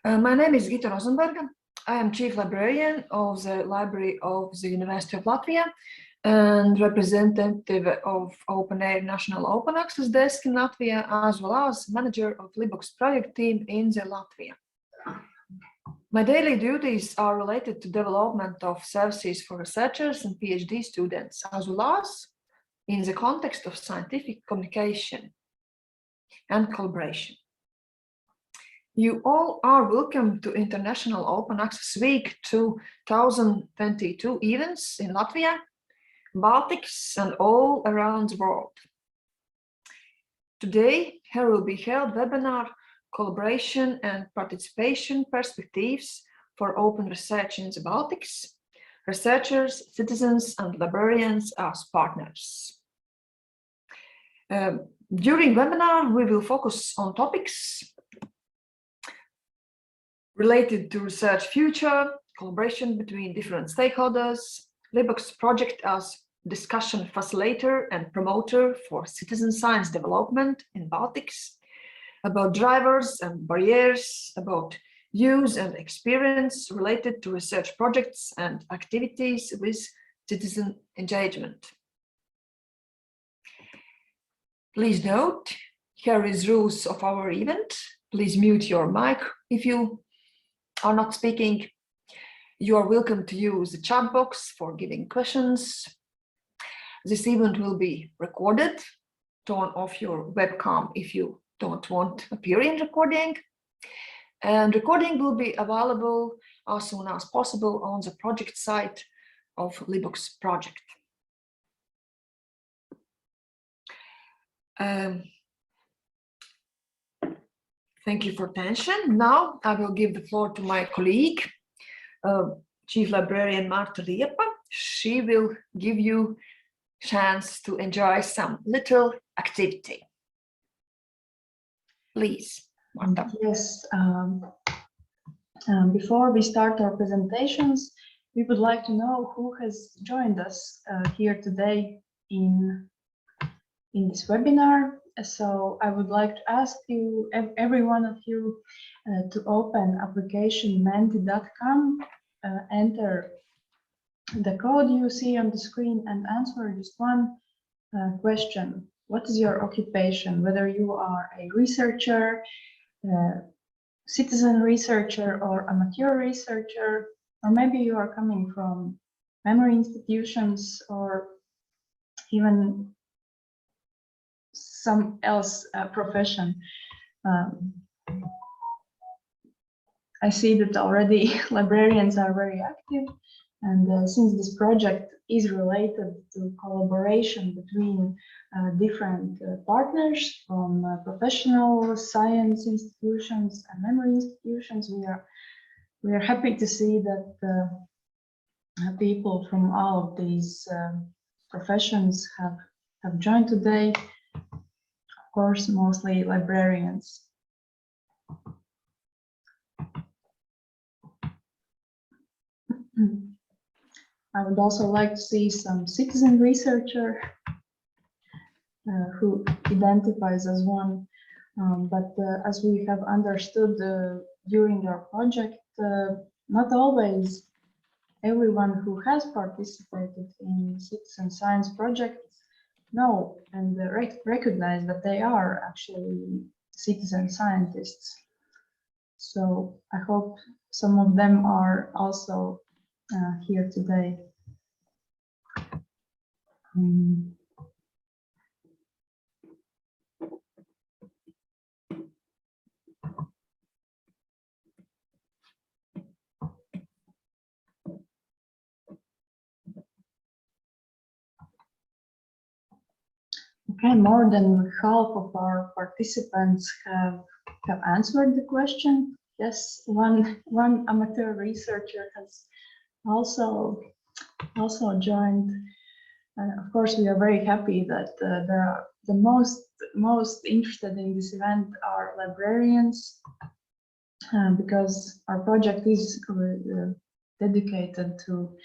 My name is Gita Rosenberg. I am Chief Librarian of the Library of the University of Latvia and representative of Open Air National Open Access Desk in Latvia, as well as manager of LibOCS project team in the Latvia. My daily duties are related to development of services for researchers and PhD students, as well as in the context of scientific communication and collaboration. You all are welcome to International Open Access Week 2022 events in Latvia, Baltics, and all around the world. Today, here will be held webinar Collaboration and Participation Perspectives for Open Research in the Baltics, researchers, citizens, and librarians as partners. During webinar, we will focus on topics related to research future, collaboration between different stakeholders, LibOCS project as discussion facilitator and promoter for citizen science development in Baltics, about drivers and barriers, about use and experience related to research projects and activities with citizen engagement. Please note, here is rules of our event. Please mute your mic if you are not speaking. You are welcome to use the chat box for giving questions. This event will be recorded. Turn off your webcam if you don't want to appear in recording. And recording will be available as soon as possible on the project site of LibOCS project. Thank you for attention. Now I will give the floor to my colleague, Chief Librarian Marta Liepa. She will give you a chance to enjoy some little activity. Please, Marta. Yes. Before we start our presentations, we would like to know who has joined us here today in this webinar. So I would like to ask you, every one of you, to open application menti.com, enter the code you see on the screen and answer just one question. What is your occupation? Whether you are a researcher, citizen researcher, or amateur researcher, or maybe you are coming from memory institutions or even some else profession. I see that already librarians are very active, and since this project is related to collaboration between different partners from professional science institutions and memory institutions, we are happy to see that people from all of these professions have joined today. Of course, mostly librarians. I would also like to see some citizen researcher who identifies as one, but as we have understood during our project, not always everyone who has participated in citizen science projects know and recognize that they are actually citizen scientists. So I hope some of them are also here today. Okay, more than half of our participants have answered the question. Yes, one amateur researcher has also joined. Of course, we are very happy that the most interested in this event are librarians, because our project is dedicated to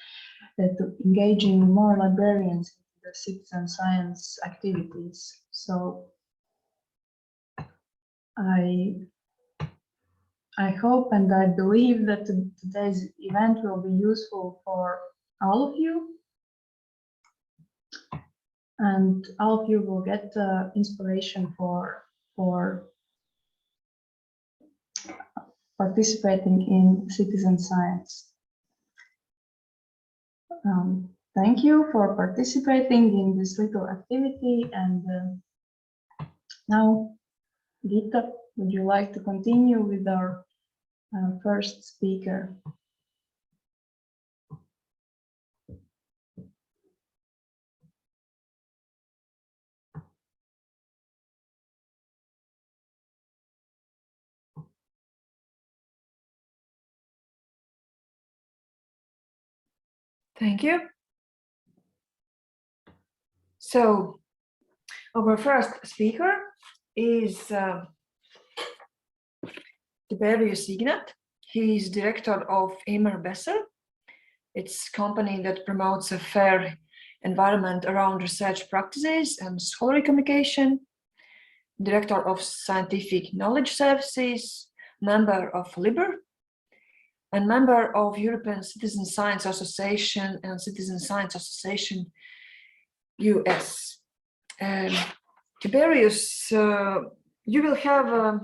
engaging more librarians in the citizen science activities. So I I hope and I believe that today's event will be useful for all of you. And all of you will get inspiration for participating in citizen science. Thank you for participating in this little activity. And now, Gita, would you like to continue with our first speaker? Thank you. So, our first speaker is Tiberius Ignat. He is director of Emer Besser. It's a company that promotes a fair environment around research practices and scholarly communication. Director of Scientific Knowledge Services, member of LIBOR, and member of European Citizen Science Association and Citizen Science Association US. Tiberius, you will have,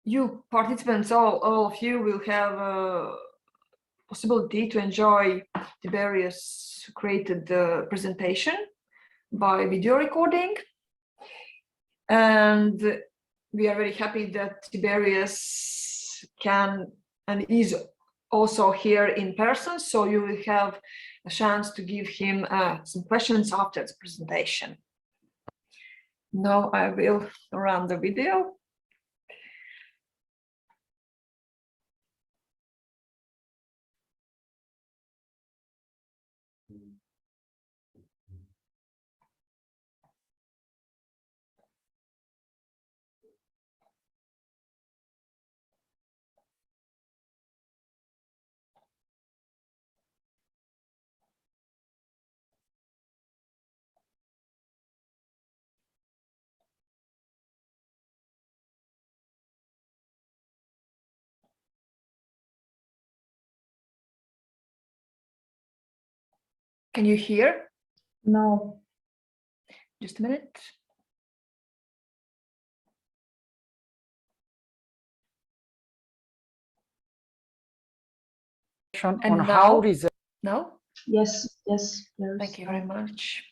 you participants, all of you will have a possibility to enjoy Tiberius created presentation by video recording. And we are very happy that Tiberius can and is also here in person, so you will have a chance to give him some questions after the presentation. Now I will run the video. Can you hear? No. Just a minute. On And how now? research. No? Yes, yes. Thank you very much.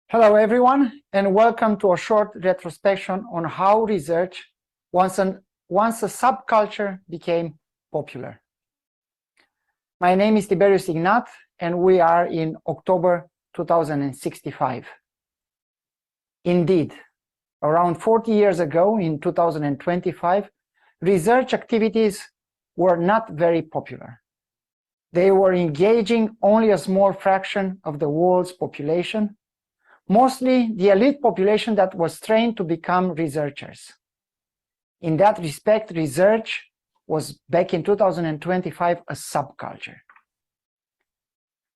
Hello, everyone, and welcome to a short retrospection on how research, once a subculture, became popular. My name is Tiberius Ignat, and we are in October 2065. Indeed, around 40 years ago, in 2025, research activities were not very popular. They were engaging only a small fraction of the world's population, mostly the elite population that was trained to become researchers. In that respect, research was, back in 2025, a subculture.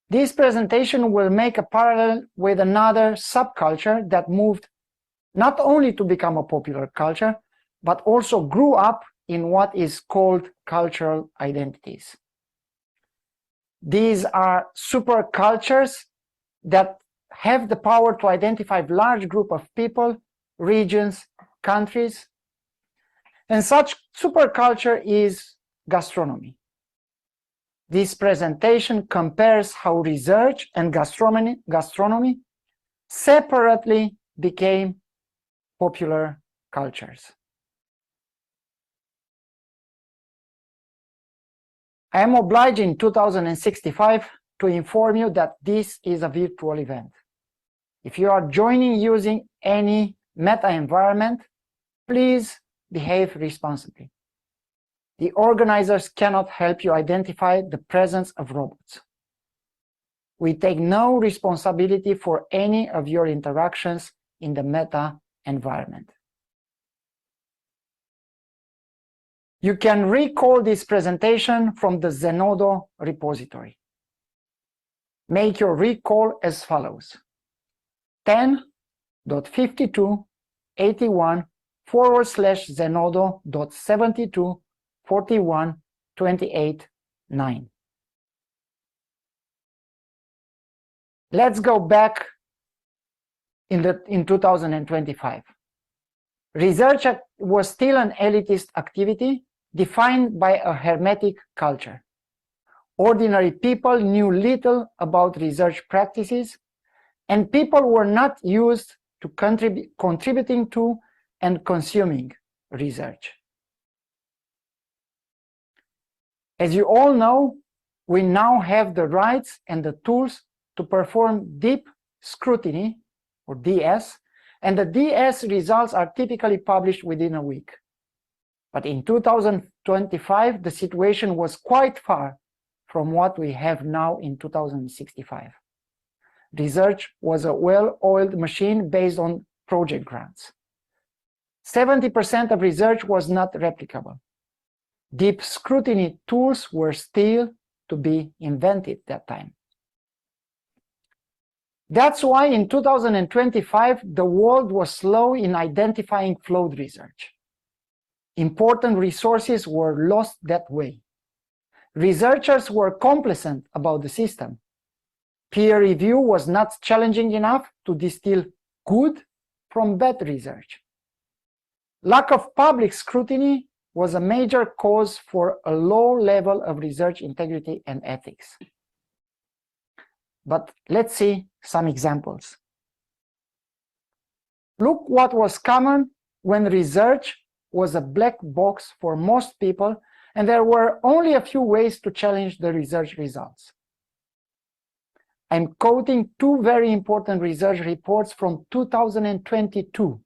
This presentation will make a parallel with another subculture that moved not only to become a popular culture, but also grew up in what is called cultural identities. These are supercultures that have the power to identify a large group of people, regions, countries. And such superculture is gastronomy. This presentation compares how research and gastronomy separately became popular cultures. I am obliged in 2065 to inform you that this is a virtual event. If you are joining using any meta environment, please behave responsibly. The organizers cannot help you identify the presence of robots. We take no responsibility for any of your interactions in the meta environment. You can recall this presentation from the Zenodo repository. Make your recall as follows: 10.52 81/zenodo.72.41.28.9. Let's go back in 2025. Research was still an elitist activity defined by a hermetic culture. Ordinary people knew little about research practices, and people were not used to contributing to and consuming research. As you all know, we now have the rights and the tools to perform deep scrutiny, or DS, and the DS results are typically published within a week. But in 2025, the situation was quite far from what we have now in 2065. Research was a well-oiled machine based on project grants. 70% of research was not replicable. Deep scrutiny tools were still to be invented that time. That's why in 2025, the world was slow in identifying flawed research. Important resources were lost that way. Researchers were complacent about the system. Peer review was not challenging enough to distill good from bad research. Lack of public scrutiny was a major cause for a low level of research integrity and ethics. But let's see some examples. Look what was common when research was a black box for most people, and there were only a few ways to challenge the research results. I'm quoting two very important research reports from 2022.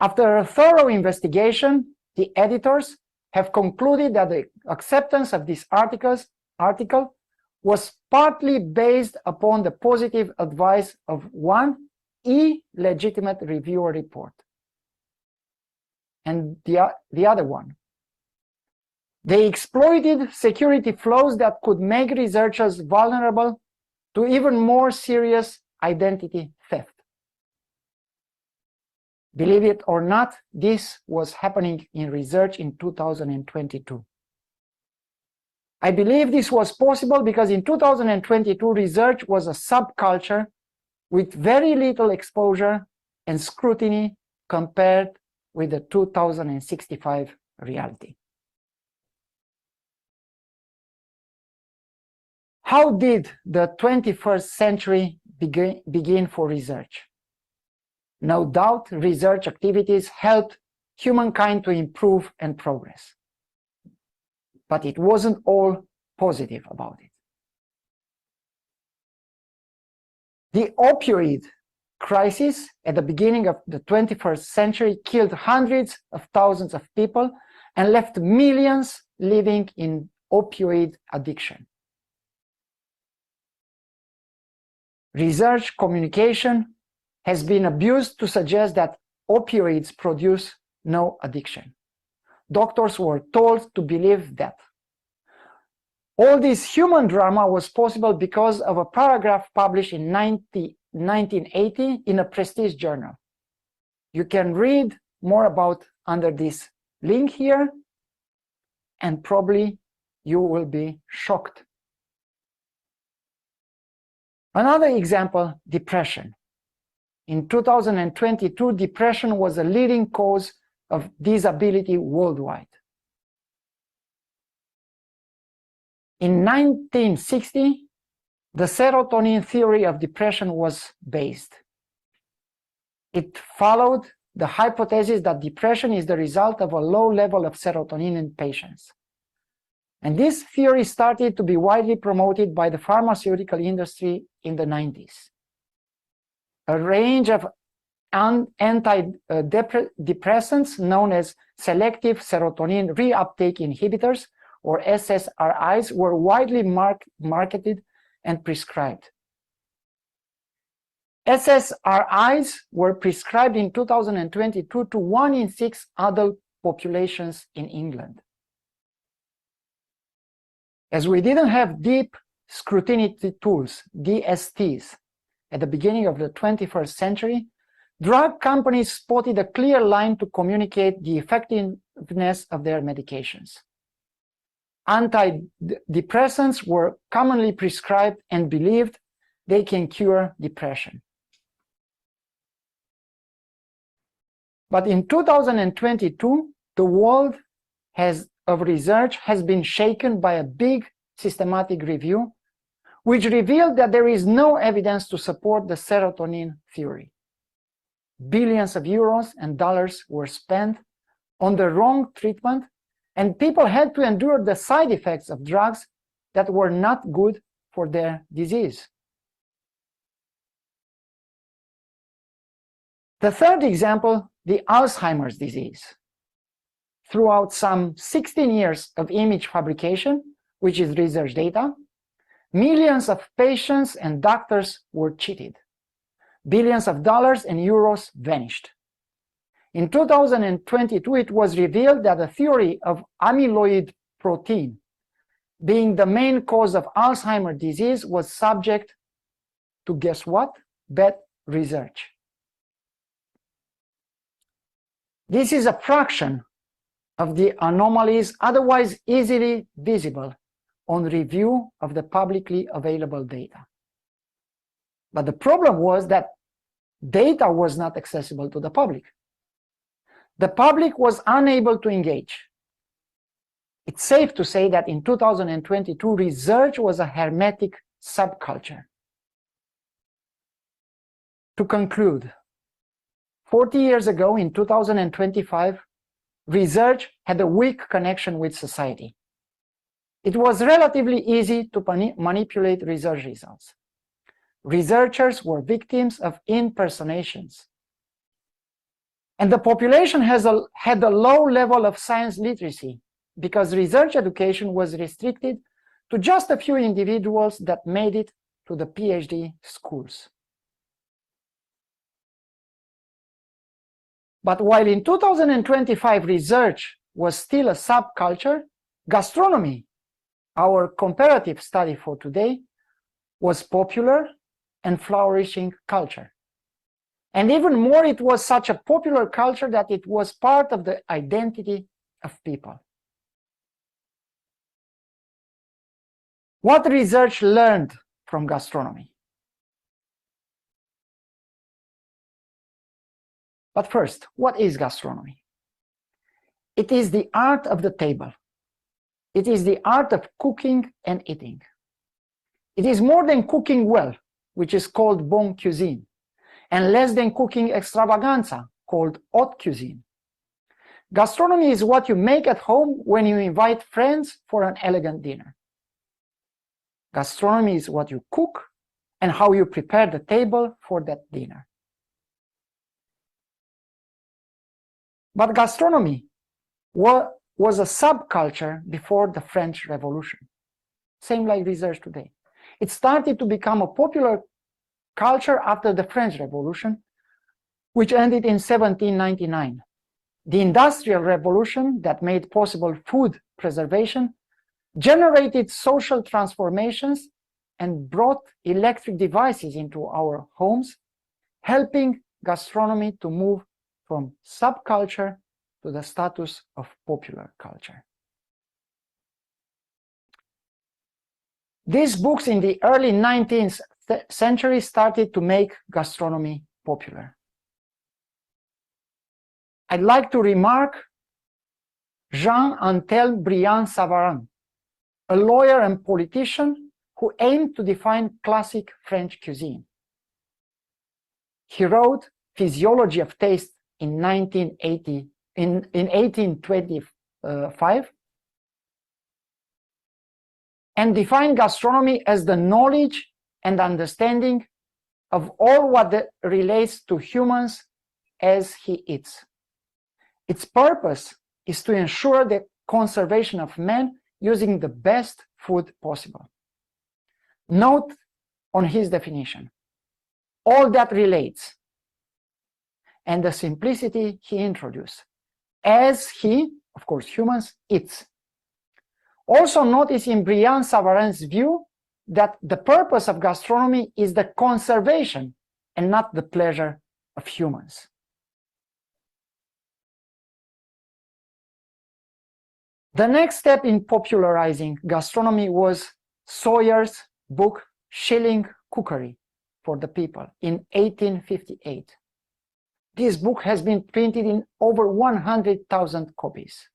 After a thorough investigation, the editors have concluded that the acceptance of this article was partly based upon the positive advice of one illegitimate reviewer report. And the other one. They exploited security flaws that could make researchers vulnerable to even more serious identity theft. Believe it or not, this was happening in research in 2022. I believe this was possible because in 2022, research was a subculture with very little exposure and scrutiny compared with the 2065 reality. How did the 21st century begin for research? No doubt, research activities helped humankind to improve and progress. But it wasn't all positive about it. The opioid crisis at the beginning of the 21st century killed hundreds of thousands of people and left millions living in opioid addiction. Research communication has been abused to suggest that opioids produce no addiction. Doctors were told to believe that. All this human drama was possible because of a paragraph published in 1980 in a prestige journal. You can read more about under this link here, and probably you will be shocked. Another example, depression. In 2022, depression was a leading cause of disability worldwide. In 1960, the serotonin theory of depression was based. It followed the hypothesis that depression is the result of a low level of serotonin in patients. And this theory started to be widely promoted by the pharmaceutical industry in the 90s. A range of antidepressants known as selective serotonin reuptake inhibitors, or SSRIs, were widely marketed and prescribed. SSRIs were prescribed in 2022 to 1 in 6 adult populations in England. As we didn't have deep scrutiny tools, DSTs, at the beginning of the 21st century, drug companies spotted a clear line to communicate the effectiveness of their medications. Antidepressants were commonly prescribed and believed they can cure depression. But in 2022, the world of research has been shaken by a big systematic review, which revealed that there is no evidence to support the serotonin theory. Billions of euros and dollars were spent on the wrong treatment, and people had to endure the side effects of drugs that were not good for their disease. The third example, the Alzheimer's disease. Throughout some 16 years of image fabrication, which is research data, millions of patients and doctors were cheated. Billions of dollars and euros vanished. In 2022, it was revealed that the theory of amyloid protein being the main cause of Alzheimer's disease was subject to, guess what? Bad research. This is a fraction of the anomalies otherwise easily visible on review of the publicly available data. But the problem was that data was not accessible to the public. The public was unable to engage. It's safe to say that in 2022, research was a hermetic subculture. To conclude, 40 years ago, in 2025, research had a weak connection with society. It was relatively easy to manipulate research results. Researchers were victims of impersonations. And the population had a low level of science literacy because research education was restricted to just a few individuals that made it to the PhD schools. But while in 2025 research was still a subculture, gastronomy, our comparative study for today, was popular and flourishing culture. And even more, it was such a popular culture that it was part of the identity of people. What research learned from gastronomy? But first, what is gastronomy? It is the art of the table. It is the art of cooking and eating. It is more than cooking well, which is called bonne cuisine, and less than cooking extravaganza, called haute cuisine. Gastronomy is what you make at home when you invite friends for an elegant dinner. Gastronomy is what you cook and how you prepare the table for that dinner. But gastronomy was a subculture before the French Revolution, same like research today. It started to become a popular culture after the French Revolution, which ended in 1799. The Industrial Revolution that made possible food preservation generated social transformations and brought electric devices into our homes, helping gastronomy to move from subculture to the status of popular culture. These books in the early 19th century started to make gastronomy popular. I'd like to remark Jean-Antelme Briand-Savarin, a lawyer and politician who aimed to define classic French cuisine. He wrote Physiology of Taste in 1825 and defined gastronomy as the knowledge and understanding of all what relates to humans as he eats. Its purpose is to ensure the conservation of man using the best food possible. Note on his definition, all that relates, and the simplicity he introduced, as he, of course, humans, eats. Also notice in Briand-Savarin's view that the purpose of gastronomy is the conservation and not the pleasure of humans. The next step in popularizing gastronomy was Sawyer's book Shilling Cookery for the People in 1858. This book has been printed in over 100,000 copies.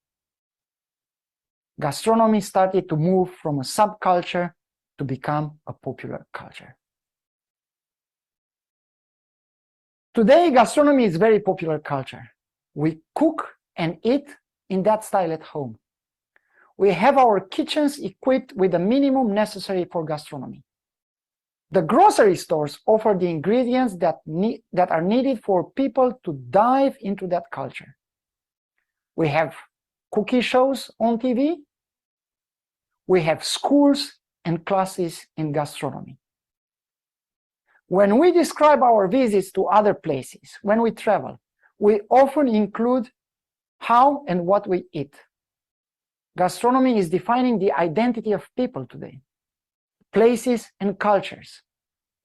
Gastronomy started to move from a subculture to become a popular culture. Today, gastronomy is very popular culture. We cook and eat in that style at home. We have our kitchens equipped with the minimum necessary for gastronomy. The grocery stores offer the ingredients that are needed for people to dive into that culture. We have cookie shows on TV. We have schools and classes in gastronomy. When we describe our visits to other places, when we travel, we often include how and what we eat. Gastronomy is defining the identity of people today, places and cultures.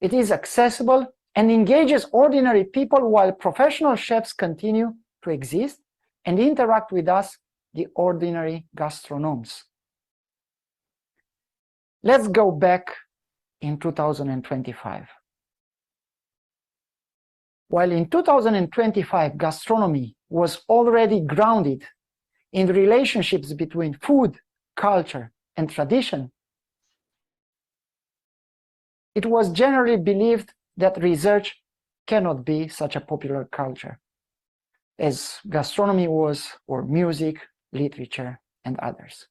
It is accessible and engages ordinary people while professional chefs continue to exist and interact with us, the ordinary gastronomes. Let's go back in 2025. While in 2025, gastronomy was already grounded in relationships between food, culture, and tradition, it was generally believed that research cannot be such a popular culture as gastronomy was, or music, literature, and others.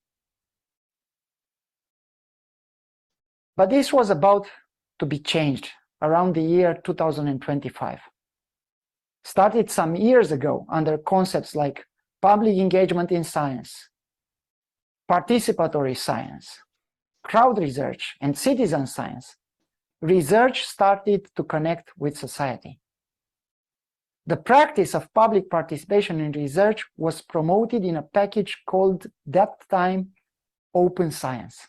But this was about to be changed around the year 2025. Started some years ago under concepts like public engagement in science, participatory science, crowd research, and citizen science. Research started to connect with society. The practice of public participation in research was promoted in a package called that time Open Science.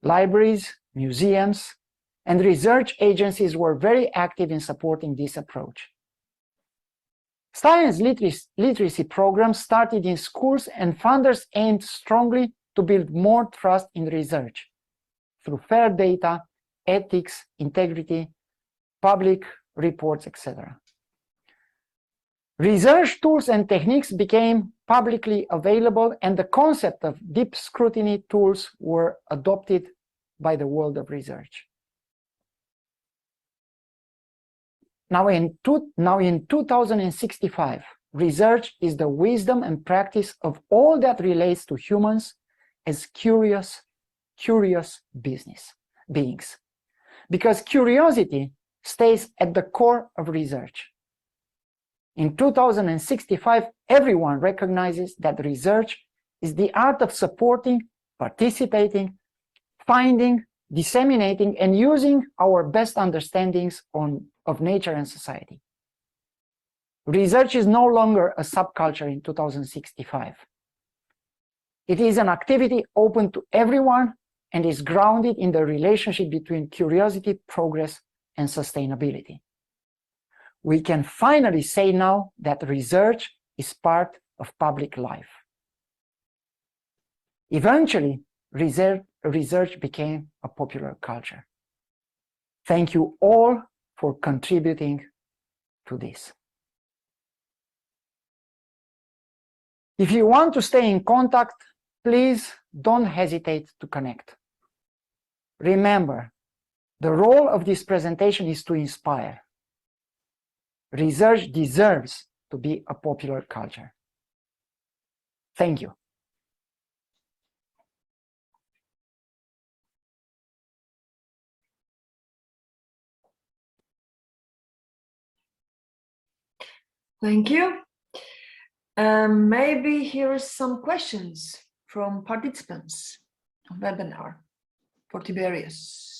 Libraries, museums, and research agencies were very active in supporting this approach. Science literacy programs started in schools, and funders aimed strongly to build more trust in research through fair data, ethics, integrity, public reports, etc. Research tools and techniques became publicly available, and the concept of deep scrutiny tools were adopted by the world of research. Now in 2065, research is the wisdom and practice of all that relates to humans as curious beings. Because curiosity stays at the core of research. In 2065, everyone recognizes that research is the art of supporting, participating, finding, disseminating, and using our best understandings of nature and society. Research is no longer a subculture in 2065. It is an activity open to everyone and is grounded in the relationship between curiosity, progress, and sustainability. We can finally say now that research is part of public life. Eventually, research became a popular culture. Thank you all for contributing to this. If you want to stay in contact, please don't hesitate to connect. Remember, the role of this presentation is to inspire. Research deserves to be a popular culture. Thank you. Thank you. Maybe here are some questions from participants of webinar for Tiberius.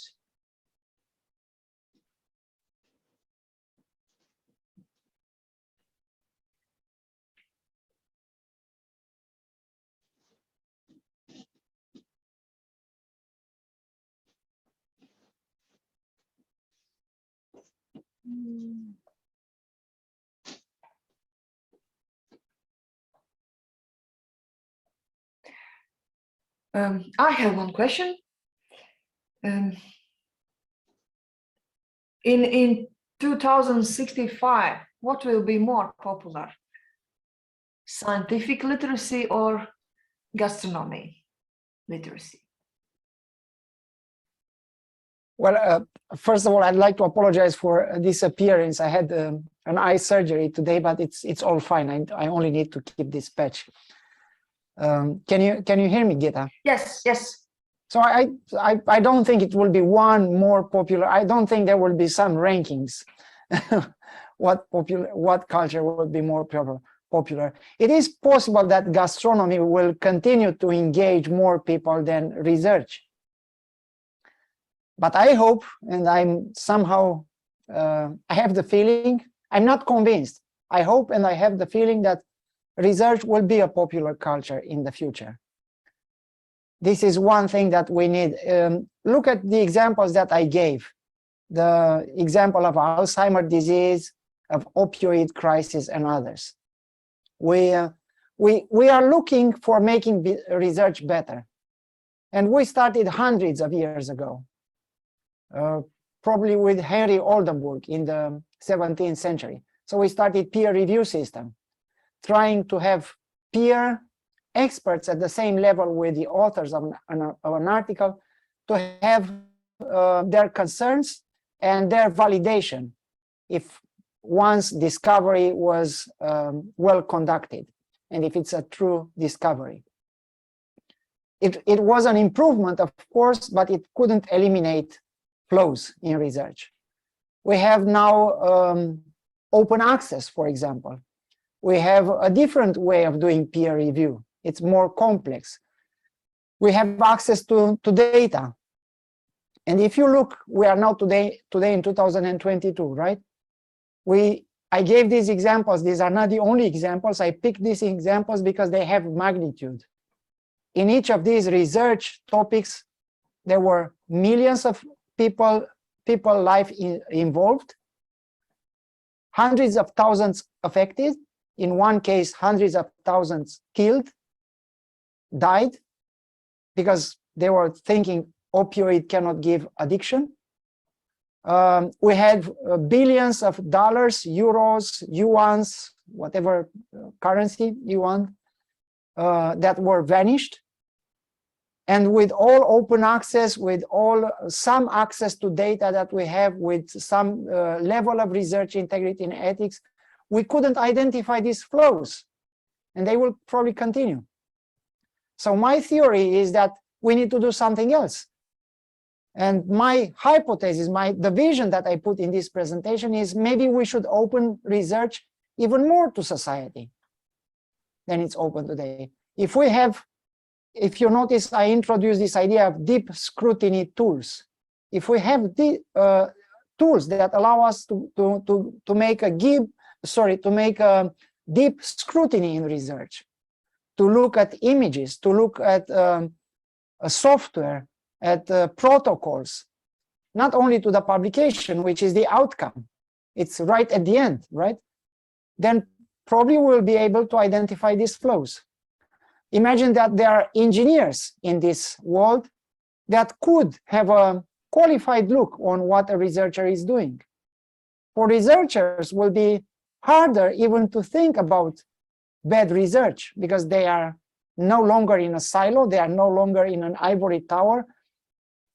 I have one question. In 2065, what will be more popular? Scientific literacy or gastronomy literacy? Well, first of all, I'd like to apologize for this appearance. I had an eye surgery today, but it's all fine. I only need to keep this patch. Can you hear me, Gita? Yes, yes. So I don't think it will be one more popular. I don't think there will be some rankings. What culture will be more popular? It is possible that gastronomy will continue to engage more people than research. But I hope, and I'm somehow, I have the feeling, I'm not convinced. I hope and I have the feeling that research will be a popular culture in the future. This is one thing that we need. Look at the examples that I gave. The example of Alzheimer's disease, of opioid crisis, and others. We are looking for making research better. And we started hundreds of years ago. Probably with Henry Oldenburg in the 17th century. So we started peer review system, trying to have peer experts at the same level with the authors of an article to have their concerns and their validation if one's discovery was well conducted and if it's a true discovery. It was an improvement, of course, but it couldn't eliminate flows in research. We have now open access, for example. We have a different way of doing peer review. It's more complex. We have access to data. And if you look, we are now today in 2022, right? I gave these examples. These are not the only examples. I picked these examples because they have magnitude. In each of these research topics, there were millions of people life involved, hundreds of thousands affected, in one case hundreds of thousands killed, died, because they were thinking opioid cannot give addiction. We had billions of dollars, euros, yuans, whatever currency you want, that were vanished. And with all open access, with some access to data that we have, with some level of research integrity and ethics, we couldn't identify these flows, and they will probably continue. So my theory is that we need to do something else. And my hypothesis, the vision that I put in this presentation is maybe we should open research even more to society than it's open today. If you notice, I introduced this idea of deep scrutiny tools. If we have the tools that allow us to make a deep scrutiny in research, to look at images, to look at software, at protocols, not only to the publication, which is the outcome, it's right at the end, right? Then probably we'll be able to identify these flows. Imagine that there are engineers in this world that could have a qualified look on what a researcher is doing. For researchers, it will be harder even to think about bad research because they are no longer in a silo, they are no longer in an ivory tower,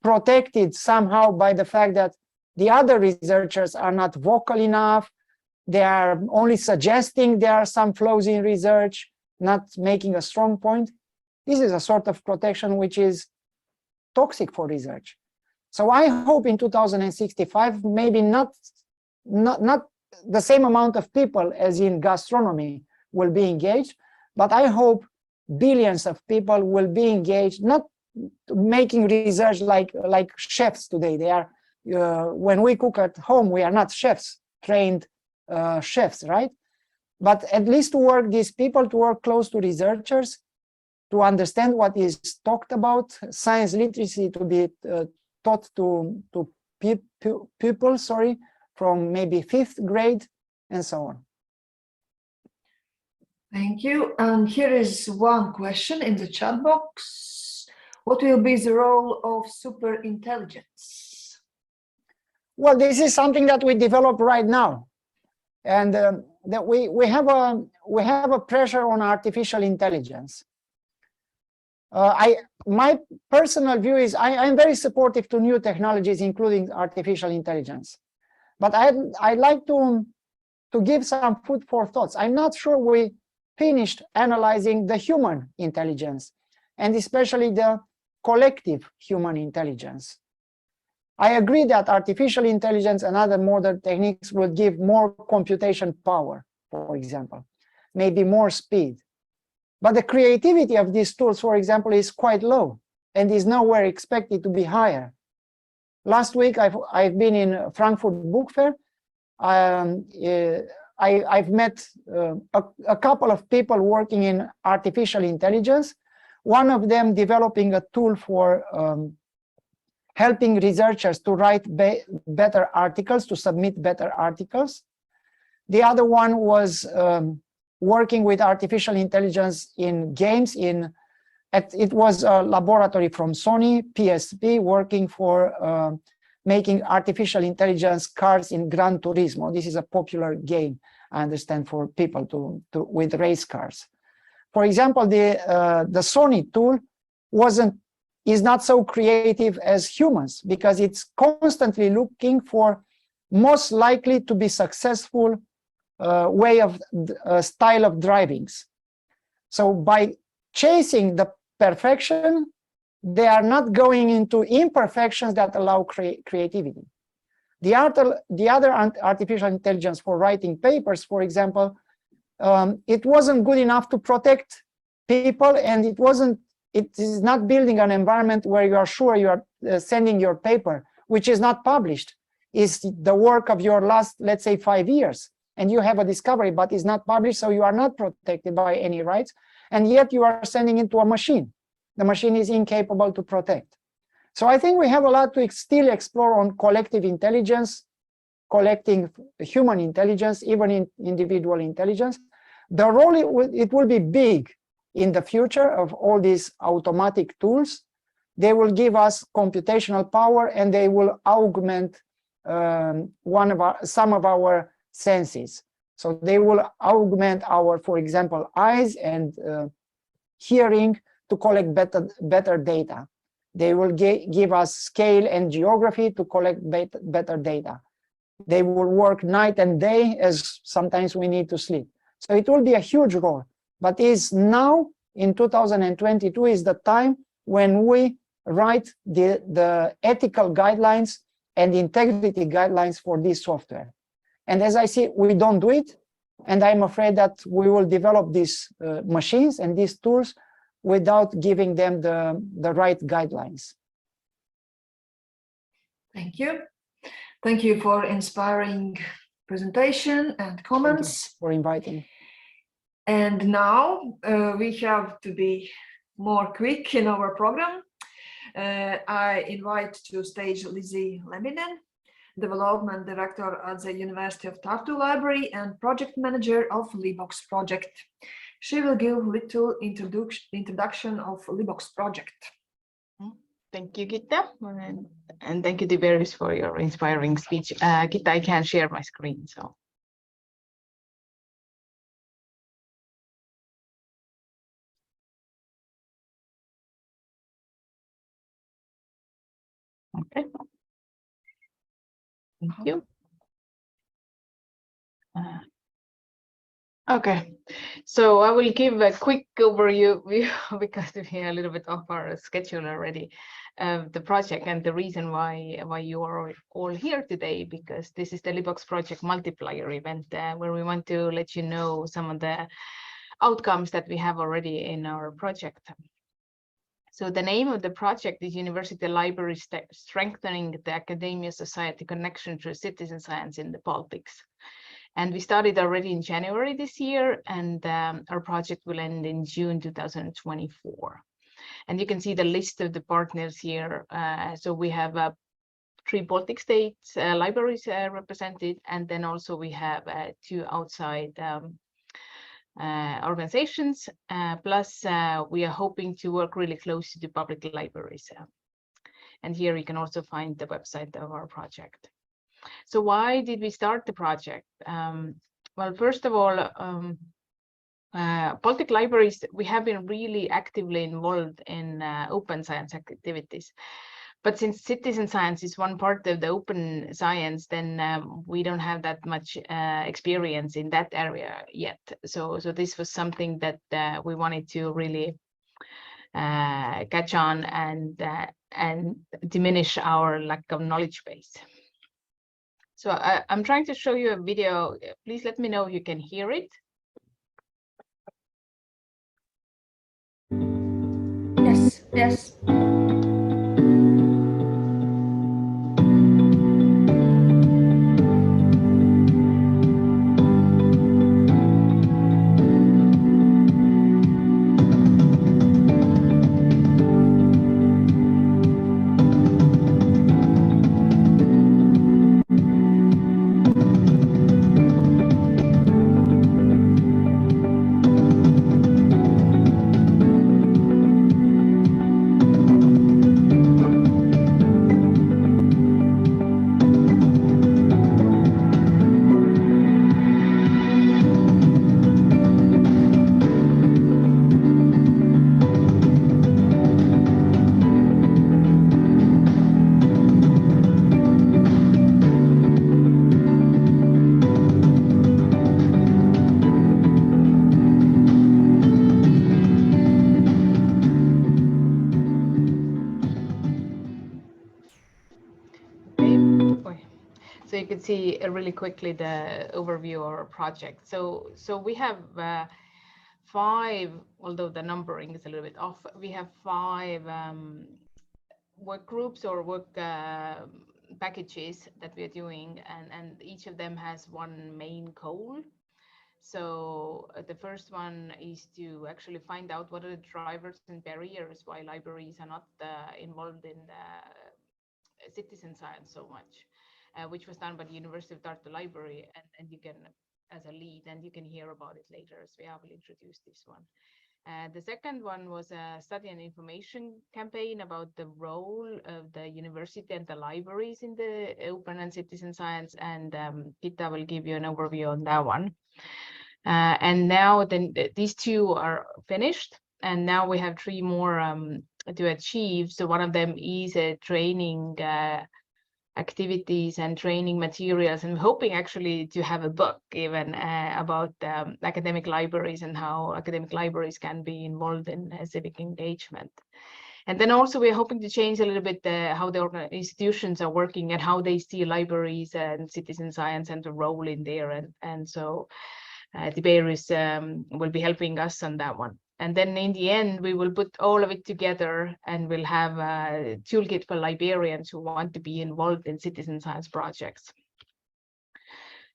protected somehow by the fact that the other researchers are not vocal enough, they are only suggesting there are some flaws in research, not making a strong point. This is a sort of protection which is toxic for research. So I hope in 2065, maybe not the same amount of people as in gastronomy will be engaged, but I hope billions of people will be engaged, not making research like chefs today. They are, when we cook at home, we are not chefs, trained chefs, right? But at least to work, these people to work close to researchers, to understand what is talked about, science literacy to be taught to people, from maybe 5th grade and so on. Thank you. And here is one question in the chat box. What will be the role of super intelligence? Well, this is something that we develop right now, and that we have a pressure on artificial intelligence. My personal view is I'm very supportive to new technologies, including artificial intelligence, but I'd like to give some food for thoughts. I'm not sure we finished analyzing the human intelligence, and especially the collective human intelligence. I agree that artificial intelligence and other modern techniques will give more computation power, for example, maybe more speed. But the creativity of these tools, for example, is quite low and is nowhere expected to be higher. Last week, I've been in Frankfurt Book Fair. I've met a couple of people working in artificial intelligence, one of them developing a tool for helping researchers to write better articles, to submit better articles. The other one was working with artificial intelligence in games. It was a laboratory from Sony, PSP, working for making artificial intelligence cars in Gran Turismo. This is a popular game, I understand, for people with race cars. For example, the Sony tool is not so creative as humans, because it's constantly looking for most likely to be successful way of style of drivings. So by chasing the perfection, they are not going into imperfections that allow creativity. The other artificial intelligence for writing papers, for example, it wasn't good enough to protect people, and it is not building an environment where you are sure you are sending your paper, which is not published, is the work of your last, let's say, 5 years, and you have a discovery, but it's not published, so you are not protected by any rights, and yet you are sending it to a machine. The machine is incapable to protect. So I think we have a lot to still explore on collective intelligence, collecting human intelligence, even in individual intelligence. The role it will be big in the future of all these automatic tools. They will give us computational power, and they will augment some of our senses. So they will augment our, for example, eyes and hearing to collect better data. They will give us scale and geography to collect better data. They will work night and day, as sometimes we need to sleep. So it will be a huge role, but is now in 2022 is the time when we write the ethical guidelines and integrity guidelines for this software. And as I see, we don't do it, and I'm afraid that we will develop these machines and these tools without giving them the right guidelines. Thank you. Thank you for inspiring presentation and comments. Thank you for inviting. And now we have to be more quick in our program. I invite to stage Lizzie Leminen, Development Director at the University of Tartu Library and Project Manager of LibOCS project. She will give little introduction of LibOCS project. Thank you, Gitta, and thank you, Tiberius, for your inspiring speech. Gitta, I can share my screen, so. Okay. Thank you. Okay, so I will give a quick overview because we're a little bit off our schedule already of the project, and the reason why you are all here today, because this is the LibOCS project multiplier event where we want to let you know some of the outcomes that we have already in our project. So the name of the project is University Library Strengthening the Academia Society Connection to Citizen Science in the Baltics. And we started already in January this year, and our project will end in June 2024. And you can see the list of the partners here. So we have 3 Baltic states libraries represented, and then also we have 2 outside organizations. Plus, we are hoping to work really close to the public libraries. And here you can also find the website of our project. So why did we start the project? Well, first of all, Baltic libraries, we have been really actively involved in open science activities. But since citizen science is one part of the open science, then we don't have that much experience in that area yet. So this was something that we wanted to really catch on and diminish our lack of knowledge base. So I'm trying to show you a video. Please let me know if you can hear it. Yes, yes. So you can see really quickly the overview of our project. So we have 5, although the numbering is a little bit off, we have 5 work groups or work packages that we are doing, and each of them has one main goal. So the first one is to actually find out what are the drivers and barriers why libraries are not involved in citizen science so much. Which was done by the University of Tartu Library, and you can, as a lead, and you can hear about it later as we will introduce this one. The second one was a study and information campaign about the role of the university and the libraries in the open and citizen science, and Kita will give you an overview on that one. And now then these 2 are finished, and now we have 3 more to achieve. So one of them is a training activities and training materials, and hoping actually to have a book even about academic libraries and how academic libraries can be involved in civic engagement. And then also we're hoping to change a little bit how the institutions are working and how they see libraries and citizen science and the role in there. And so Tiberius will be helping us on that one. And then in the end, we will put all of it together and we'll have a toolkit for librarians who want to be involved in citizen science projects.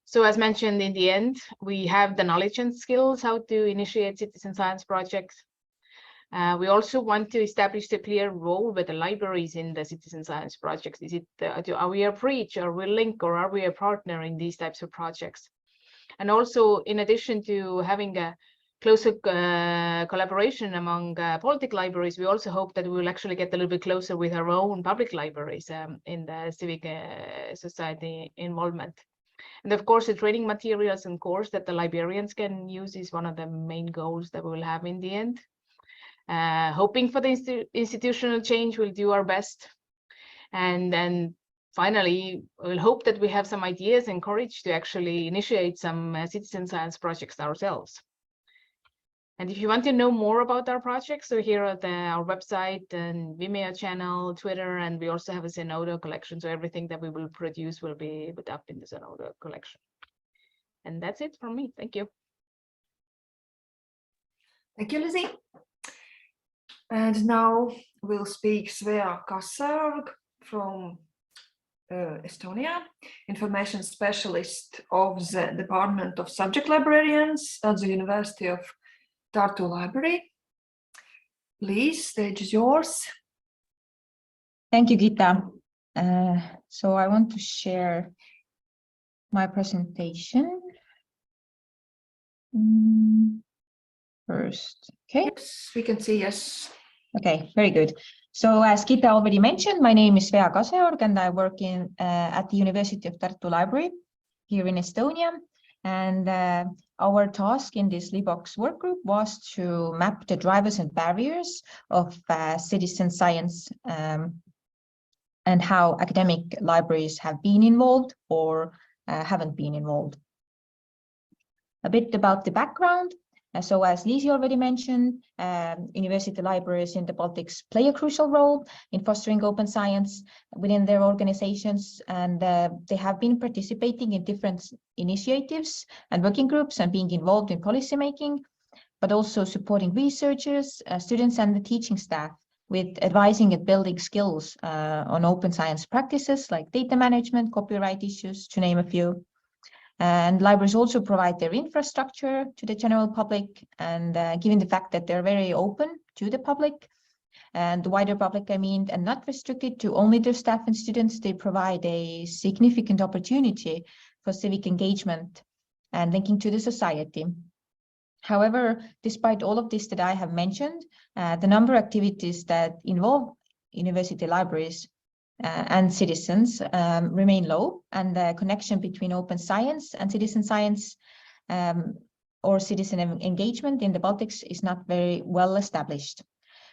So as mentioned, in the end, we have the knowledge and skills how to initiate citizen science projects. We also want to establish a clear role with the libraries in the citizen science projects. Is it, are we a bridge, or we link, or are we a partner in these types of projects? And also, in addition to having a closer collaboration among Baltic libraries, we also hope that we will actually get a little bit closer with our own public libraries in the civic society involvement. And of course, the training materials and course that the librarians can use is one of the main goals that we will have in the end. Hoping for the institutional change, we'll do our best. And then finally, we'll hope that we have some ideas and courage to actually initiate some citizen science projects ourselves. And if you want to know more about our projects, so here at our website and Vimeo channel, Twitter, and we also have a Zenodo collection. So everything that we will produce will be put up in the Zenodo collection. And that's it from me. Thank you. Thank you, Lizzie. And now we'll speak Svea Kassaorg from Estonia, information specialist of the Department of Subject Librarians at the University of Tartu Library. Please, stage is yours. Thank you, Gita. So I want to share my presentation. first. Okay. Yes, we can see, yes. Okay, very good. So as Gita already mentioned, my name is Vea Kaseorg and I work at the University of Tartu Library here in Estonia. And our task in this LibOCS work group was to map the drivers and barriers of citizen science and how academic libraries have been involved or haven't been involved. A bit about the background. So as Liisi already mentioned, university libraries in the Baltics play a crucial role in fostering open science within their organizations, and they have been participating in different initiatives and working groups and being involved in policymaking, but also supporting researchers, students and the teaching staff with advising and building skills on open science practices like data management, copyright issues, to name a few. And libraries also provide their infrastructure to the general public, and given the fact that they're very open to the public and the wider public, I mean, and not restricted to only their staff and students, they provide a significant opportunity for civic engagement and linking to the society. However, despite all of this that I have mentioned, the number of activities that involve university libraries and citizens remain low, and the connection between open science and citizen science or citizen engagement in the Baltics is not very well established.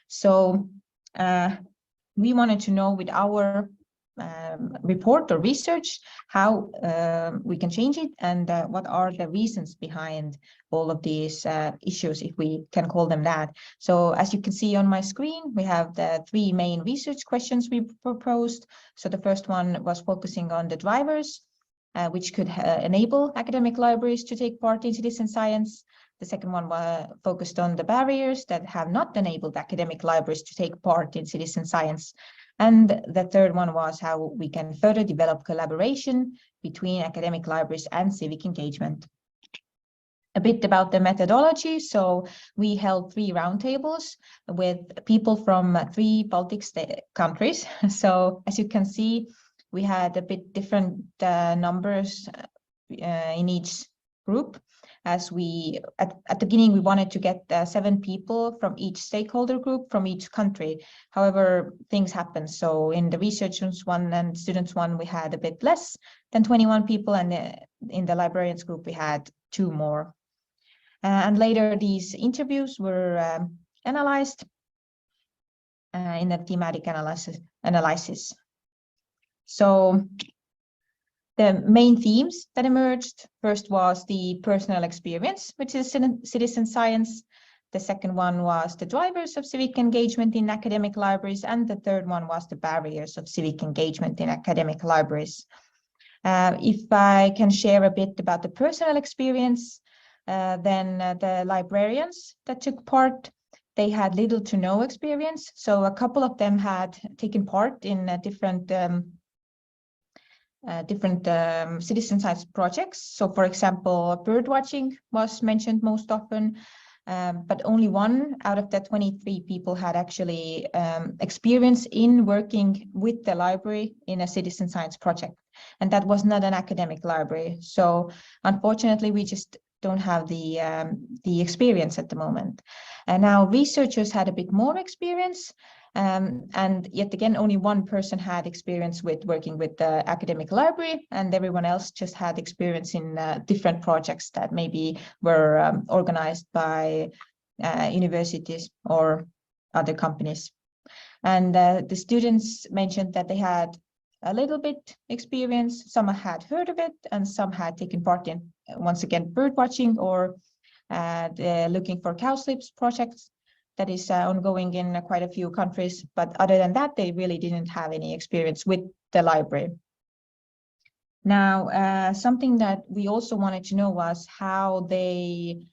So we wanted to know with our report or research how we can change it, and what are the reasons behind all of these issues, if we can call them that. So as you can see on my screen, we have the three main research questions we proposed. So the first one was focusing on the drivers, which could enable academic libraries to take part in citizen science. The second one was focused on the barriers that have not enabled academic libraries to take part in citizen science. And the third one was how we can further develop collaboration between academic libraries and civic engagement. A bit about the methodology. So we held 3 roundtables with people from 3 Baltic countries. So as you can see, we had a bit different numbers in each group. As we, at the beginning, we wanted to get 7 people from each stakeholder group from each country. However, things happen. So in the researchers one and students one, we had a bit less than 21 people. And in the librarians group, we had 2 more. And later, these interviews were analyzed in a thematic analysis. So the main themes that emerged, first was the personal experience, which is citizen science. The second one was the drivers of civic engagement in academic libraries. And the third one was the barriers of civic engagement in academic libraries. If I can share a bit about the personal experience, then the librarians that took part, they had little to no experience. So a couple of them had taken part in different citizen science projects. So for example, bird watching was mentioned most often, but only 1 out of the 23 people had actually experience in working with the library in a citizen science project. And that was not an academic library. So unfortunately, we just don't have the experience at the moment. And now researchers had a bit more experience. And yet again, only 1 person had experience with working with the academic library, and everyone else just had experience in different projects that maybe were organized by universities or other companies. And the students mentioned that they had a little bit experience. Some had heard of it, and some had taken part in, once again, bird watching or the looking for cowslips projects that is ongoing in quite a few countries. But other than that, they really didn't have any experience with the library. Now, something that we also wanted to know was how they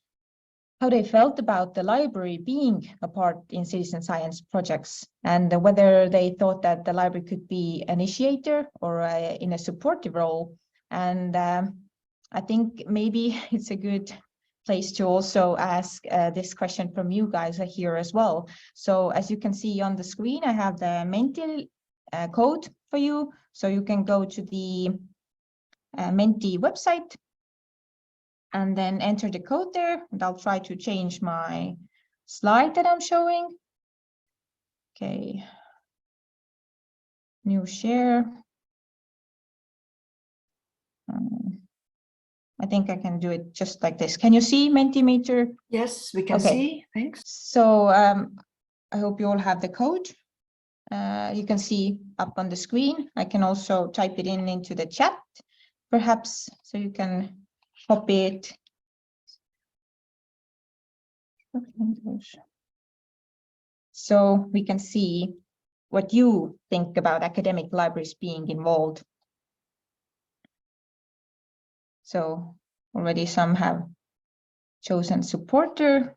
felt about the library being a part in citizen science projects, and whether they thought that the library could be an initiator or in a supportive role. And I think maybe it's a good place to also ask this question from you guys here as well. So as you can see on the screen, I have the Menti code for you. So you can go to the Menti website and then enter the code there. And I'll try to change my slide that I'm showing. Okay. New share. I think I can do it just like this. Can you see Mentimeter? Yes, we can Okay. see. Thanks. So I hope you all have the code. You can see up on the screen. I can also type it in into the chat, perhaps, so you can copy it. So we can see what you think about academic libraries being involved. So already some have chosen supporter.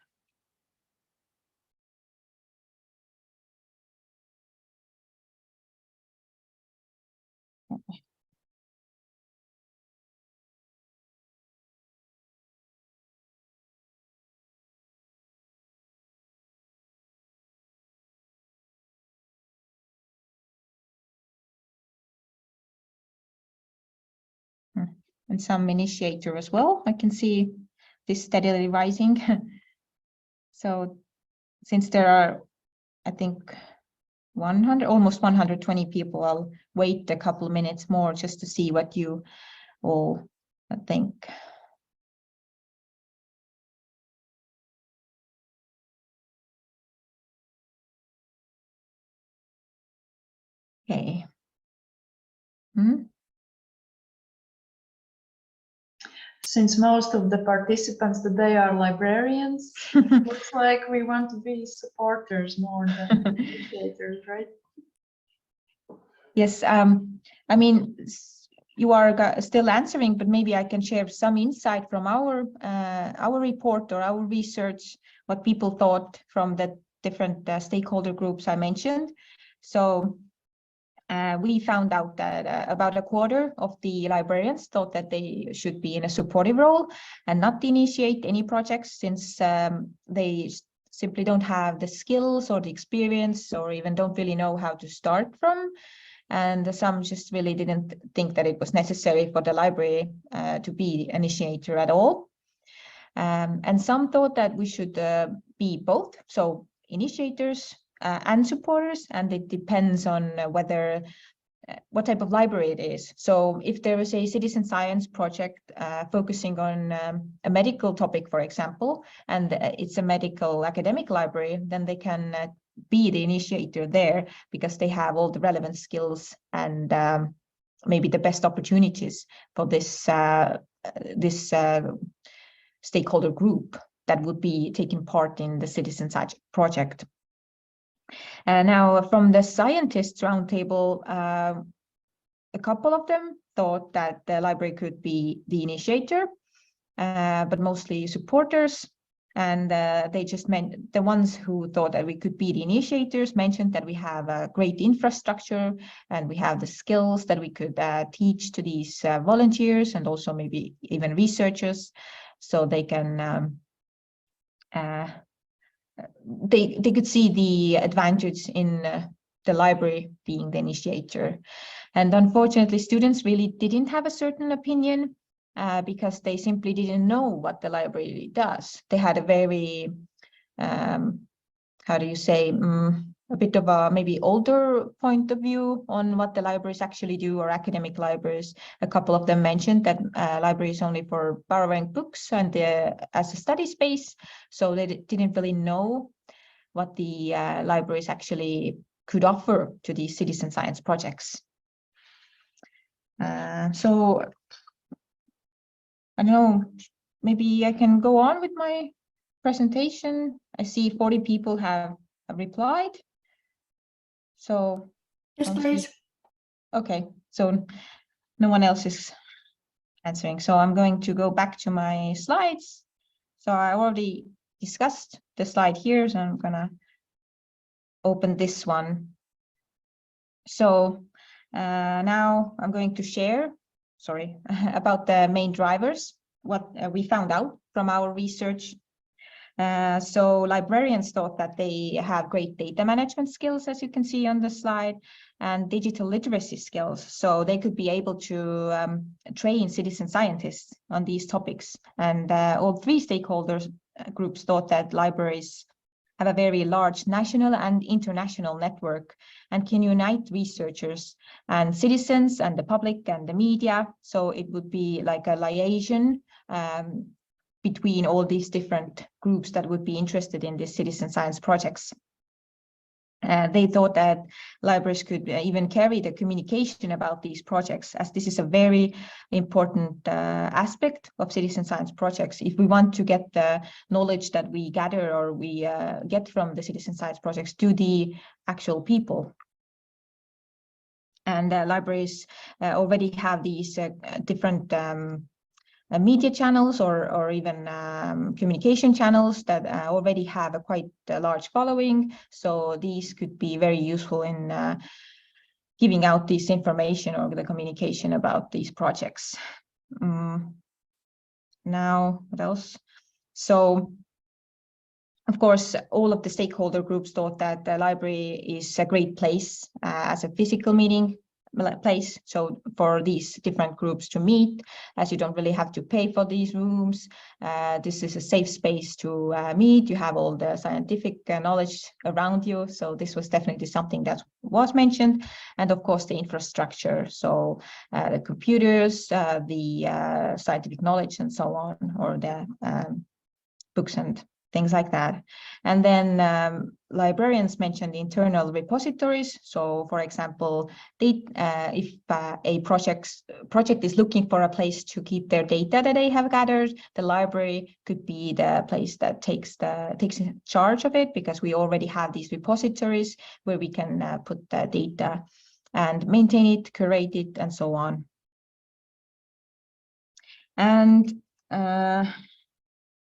And some initiator as well. I can see this steadily rising. So since there are, I think, 100, almost 120 people, I'll wait a couple of minutes more just to see what you all think. Okay. Since most of the participants today are librarians, it looks like we want to be supporters more than initiators, right? Yes, I mean, you are still answering, but maybe I can share some insight from our report or our research, what people thought from the different stakeholder groups I mentioned. So we found out that about a quarter of the librarians thought that they should be in a supportive role and not initiate any projects, since they simply don't have the skills or the experience, or even don't really know how to start from. And some just really didn't think that it was necessary for the library to be initiator at all. And some thought that we should be both, so initiators and supporters, and it depends on whether what type of library it is. So if there is a citizen science project focusing on a medical topic, for example, and it's a medical academic library, then they can be the initiator there because they have all the relevant skills and maybe the best opportunities for this stakeholder group that would be taking part in the citizen science project. Now, from the scientists roundtable, a couple of them thought that the library could be the initiator, but mostly supporters. And they just meant the ones who thought that we could be the initiators mentioned that we have a great infrastructure and we have the skills that we could teach to these volunteers and also maybe even researchers, so they can they could see the advantage in the library being the initiator. And unfortunately, students really didn't have a certain opinion because they simply didn't know what the library does. They had a very, how do you say, a bit of a maybe older point of view on what the libraries actually do, or academic libraries. A couple of them mentioned that library is only for borrowing books and as a study space. So they didn't really know what the libraries actually could offer to these citizen science projects. So I don't know, maybe I can go on with my presentation. I see 40 people have replied. So Yes, please. Okay, so no one else is answering. So I'm going to go back to my slides. So I already discussed the slide here, so I'm gonna open this one. So now I'm going to share, about the main drivers, what we found out from our research. So librarians thought that they have great data management skills, as you can see on the slide, and digital literacy skills. So they could be able to train citizen scientists on these topics. And all three stakeholders groups thought that libraries have a very large national and international network and can unite researchers and citizens and the public and the media. So it would be like a liaison between all these different groups that would be interested in these citizen science projects. They thought that libraries could even carry the communication about these projects, as this is a very important aspect of citizen science projects. If we want to get the knowledge that we gather or we get from the citizen science projects to the actual people. And libraries already have these different media channels or even communication channels that already have a quite large following. So these could be very useful in giving out this information or the communication about these projects. Now, what else? So, of course, all of the stakeholder groups thought that the library is a great place as a physical meeting place, so for these different groups to meet, as you don't really have to pay for these rooms. This is a safe space to meet. You have all the scientific knowledge around you, so this was definitely something that was mentioned. And of course the infrastructure, so the computers, the scientific knowledge and so on, or the books and things like that. And then librarians mentioned internal repositories. So for example, if a project is looking for a place to keep their data that they have gathered, the library could be the place that takes charge of it, because we already have these repositories where we can put the data and maintain it, curate it, and so on. And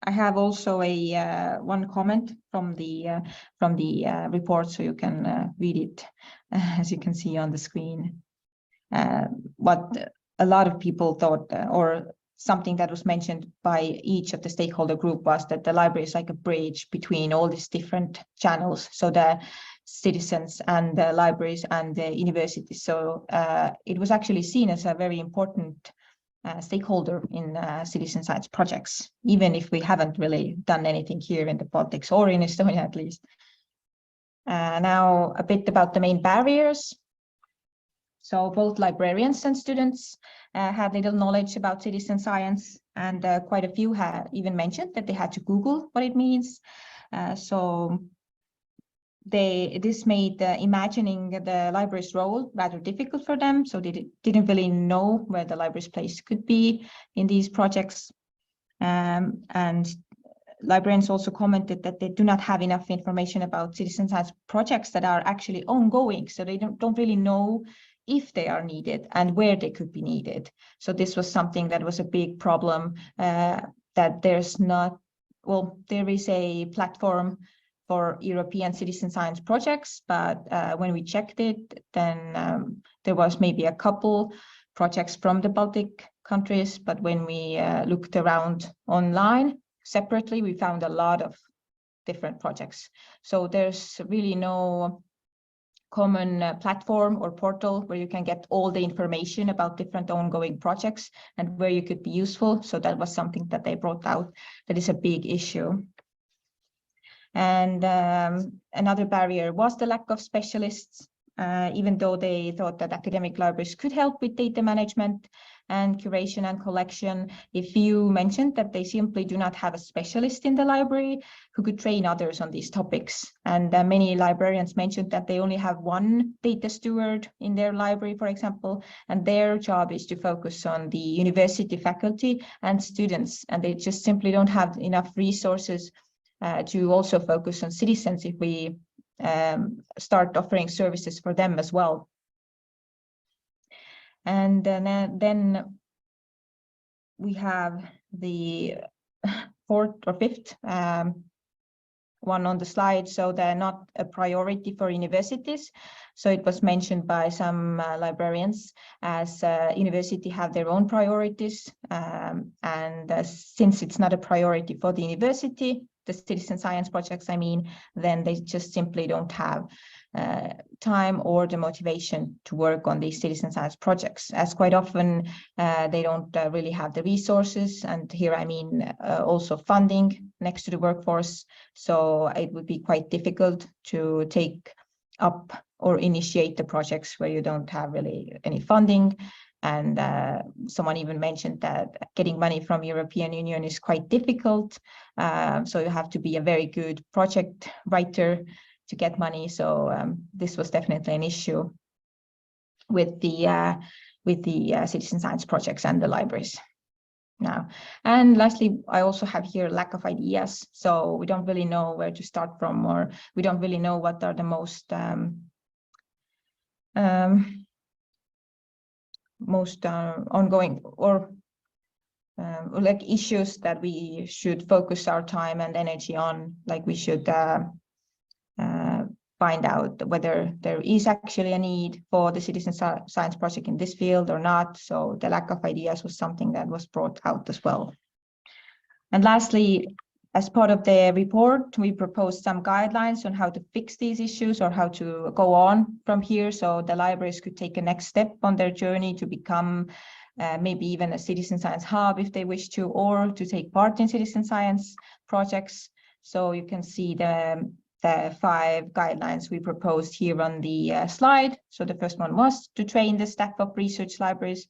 I have also a one comment from the report, so you can read it as you can see on the screen. What a lot of people thought, or something that was mentioned by each of the stakeholder group, was that the library is like a bridge between all these different channels, so the citizens and the libraries and the universities. So it was actually seen as a very important stakeholder in citizen science projects, even if we haven't really done anything here in the Baltics or in Estonia at least. Now a bit about the main barriers. So both librarians and students had little knowledge about citizen science, and quite a few had even mentioned that they had to Google what it means. So this made imagining the library's role rather difficult for them, so they didn't really know where the library's place could be in these projects. And librarians also commented that they do not have enough information about citizen science projects that are actually ongoing, so they don't really know if they are needed and where they could be needed. So this was something that was a big problem, that there's not, well, there is a platform for European citizen science projects, but when we checked it, then there was maybe a couple projects from the Baltic countries, but when we looked around online separately, we found a lot of different projects. So there's really no common platform or portal where you can get all the information about different ongoing projects and where you could be useful. So that was something that they brought out that is a big issue. And another barrier was the lack of specialists, even though they thought that academic libraries could help with data management and curation and collection. If you mentioned that they simply do not have a specialist in the library who could train others on these topics. And many librarians mentioned that they only have one data steward in their library, for example, and their job is to focus on the university faculty and students, and they just simply don't have enough resources to also focus on citizens if we start offering services for them as well. And then we have the fourth or fifth one on the slide. So they're not a priority for universities. So it was mentioned by some librarians as university have their own priorities. And since it's not a priority for the university, the citizen science projects, I mean, then they just simply don't have time or the motivation to work on these citizen science projects, as quite often they don't really have the resources, and here I mean also funding next to the workforce. So it would be quite difficult to take up or initiate the projects where you don't have really any funding. And someone even mentioned that getting money from European Union is quite difficult. So you have to be a very good project writer to get money. So this was definitely an issue with the citizen science projects and the libraries now. And lastly, I also have here lack of ideas. So we don't really know where to start from, or we don't really know what are the most ongoing or like issues that we should focus our time and energy on. Like we should find out whether there is actually a need for the citizen science project in this field or not. So the lack of ideas was something that was brought out as well. And lastly, as part of the report, we proposed some guidelines on how to fix these issues or how to go on from here, so the libraries could take a next step on their journey to become maybe even a citizen science hub if they wish to, or to take part in citizen science projects. So you can see the 5 guidelines we proposed here on the slide. So the first one was to train the staff of research libraries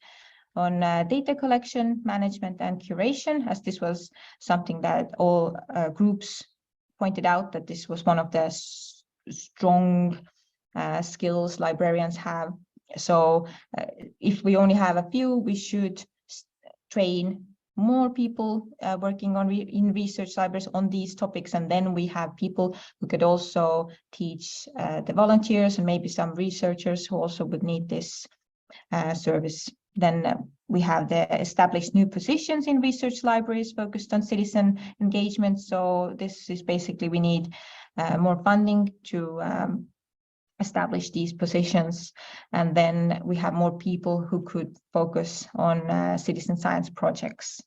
on data collection, management, and curation, as this was something that all groups pointed out, that this was one of the strong skills librarians have. So if we only have a few, we should train more people working on in research libraries on these topics, and then we have people who could also teach the volunteers and maybe some researchers who also would need this service. Then we have the established new positions in research libraries focused on citizen engagement. So this is basically, we need more funding to establish these positions. And then we have more people who could focus on citizen science projects.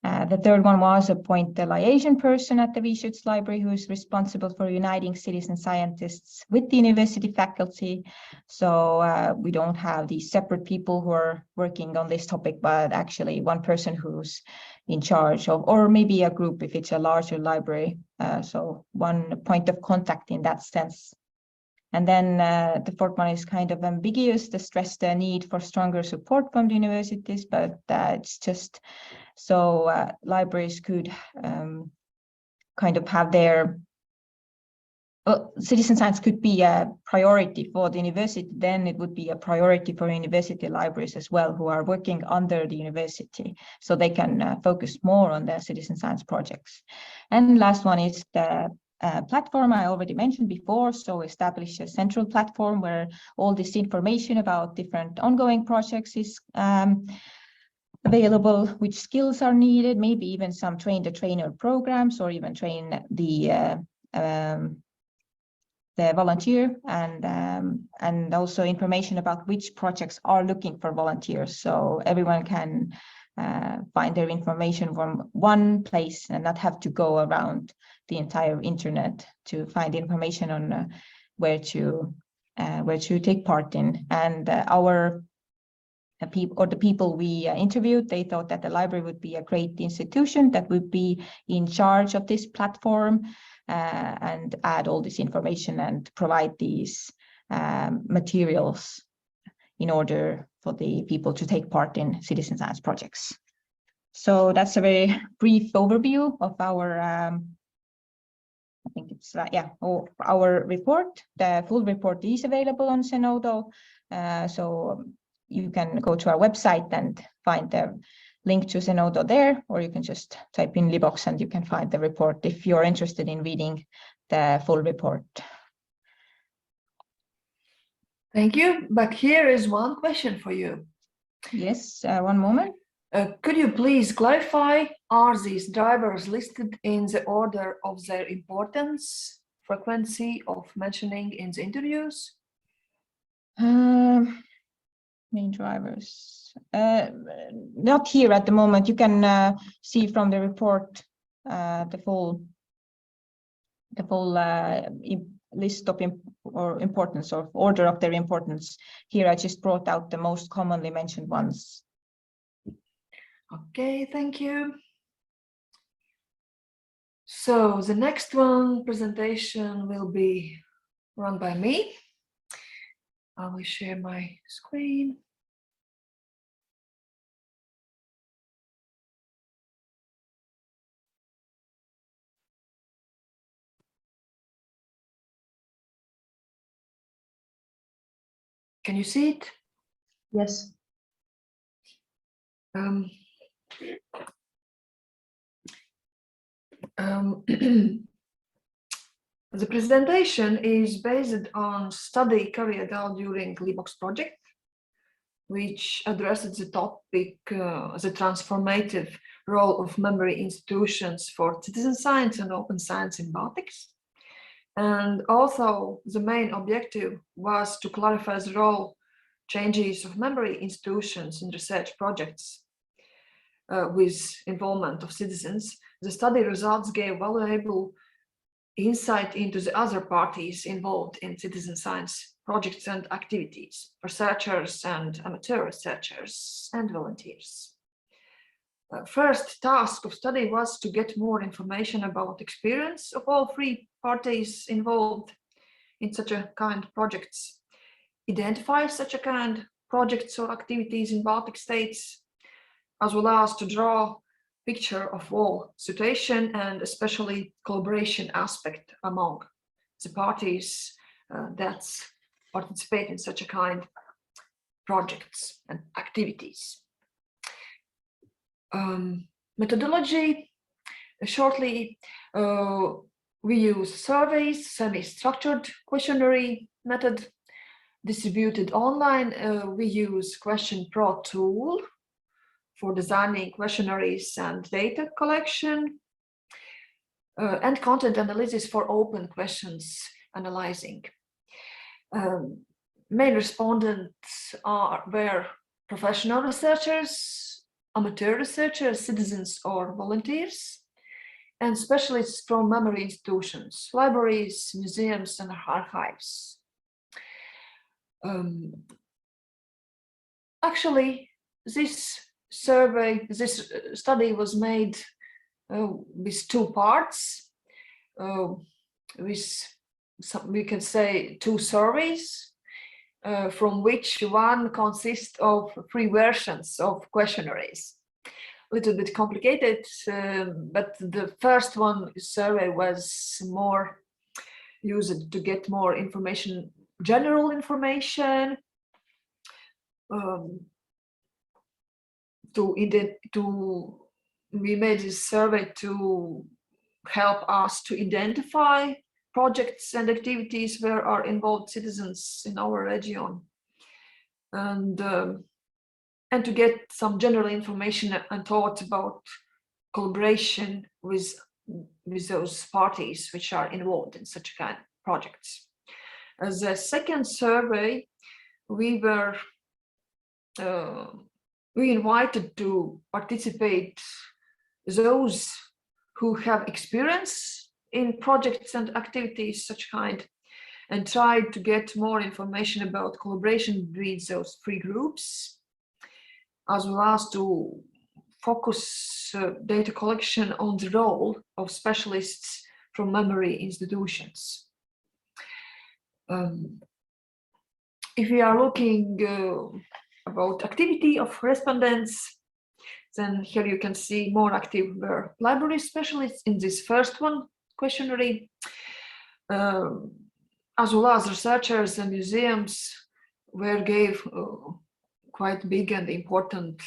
The third one was appoint the liaison person at the research library who is responsible for uniting citizen scientists with the university faculty. So we don't have these separate people who are working on this topic, but actually one person who's in charge of, or maybe a group if it's a larger library. So one point of contact in that sense. And then the fourth one is kind of ambiguous, to stress the need for stronger support from the universities, but it's just so libraries could kind of have their, citizen science could be a priority for the university, then it would be a priority for university libraries as well, who are working under the university, so they can focus more on their citizen science projects. And last one is the platform I already mentioned before. So establish a central platform where all this information about different ongoing projects is available, which skills are needed, maybe even some train the trainer programs, or even train the volunteer, and also information about which projects are looking for volunteers. So everyone can find their information from one place and not have to go around the entire internet to find information on where to take part in. And our people, or the people we interviewed, they thought that the library would be a great institution that would be in charge of this platform and add all this information and provide these materials in order for the people to take part in citizen science projects. So that's a very brief overview of our, I think it's, our report. The full report is available on Zenodo. So you can go to our website and find the link to Zenodo there, or you can just type in LibOCS and you can find the report if you're interested in reading the full report. Thank you. But here is one question for you. Yes, one moment. Could you please clarify, are these drivers listed in the order of their importance, frequency of mentioning in the interviews? Main drivers. Not here at the moment. You can see from the report the full the full list of importance or order of their importance. Here I just brought out the most commonly mentioned ones. Okay, thank you. So the next one presentation will be run by me. I will share my screen. Can you see it? Yes. The presentation is based on study carried out during LibOCS project, which addresses the topic, the transformative role of memory institutions for citizen science and open science in Baltics. And also the main objective was to clarify the role changes of memory institutions in research projects with involvement of citizens. The study results gave valuable insight into the other parties involved in citizen science projects and activities, researchers and amateur researchers and volunteers. First task of study was to get more information about experience of all three parties involved in such a kind of projects, identify such a kind projects or activities in Baltic states, as well as to draw picture of all situation and especially collaboration aspect among the parties that participate in such a kind of projects and activities. Methodology, shortly, we use surveys, semi-structured questionnaire method, distributed online. We use Question Pro tool for designing questionnaires and data collection, and content analysis for open questions analyzing. Main respondents were professional researchers, amateur researchers, citizens or volunteers, and specialists from memory institutions, libraries, museums, and archives. Actually, this study was made with two parts, with we can say two surveys, from which one consists of 3 versions of questionnaires. A little bit complicated, but the first one survey was more used to get more information, general information, we made this survey to help us to identify projects and activities where are involved citizens in our region, and to get some general information and thoughts about collaboration with those parties which are involved in such kind of projects. As a second survey, we invited to participate those who have experience in projects and activities such kind, and tried to get more information about collaboration between those 3 groups, as well as to focus data collection on the role of specialists from memory institutions. If we are looking about activity of respondents, then here you can see more active were library specialists in this first one questionnaire, as well as researchers and museums were gave quite big and important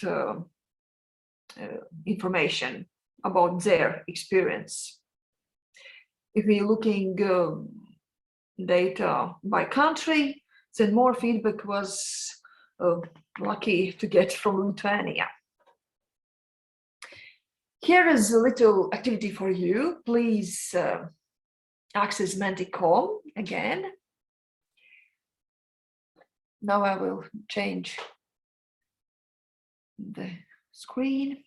information about their experience. If we're looking data by country, then more feedback was lucky to get from Lithuania. Here is a little activity for you. Please access Menti.com again. Now I will change the screen.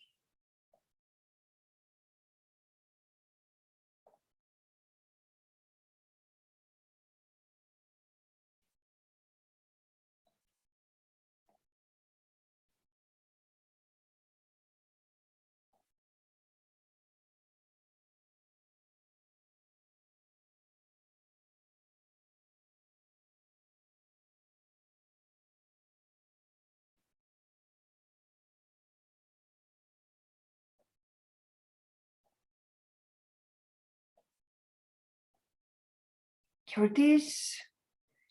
Here it is.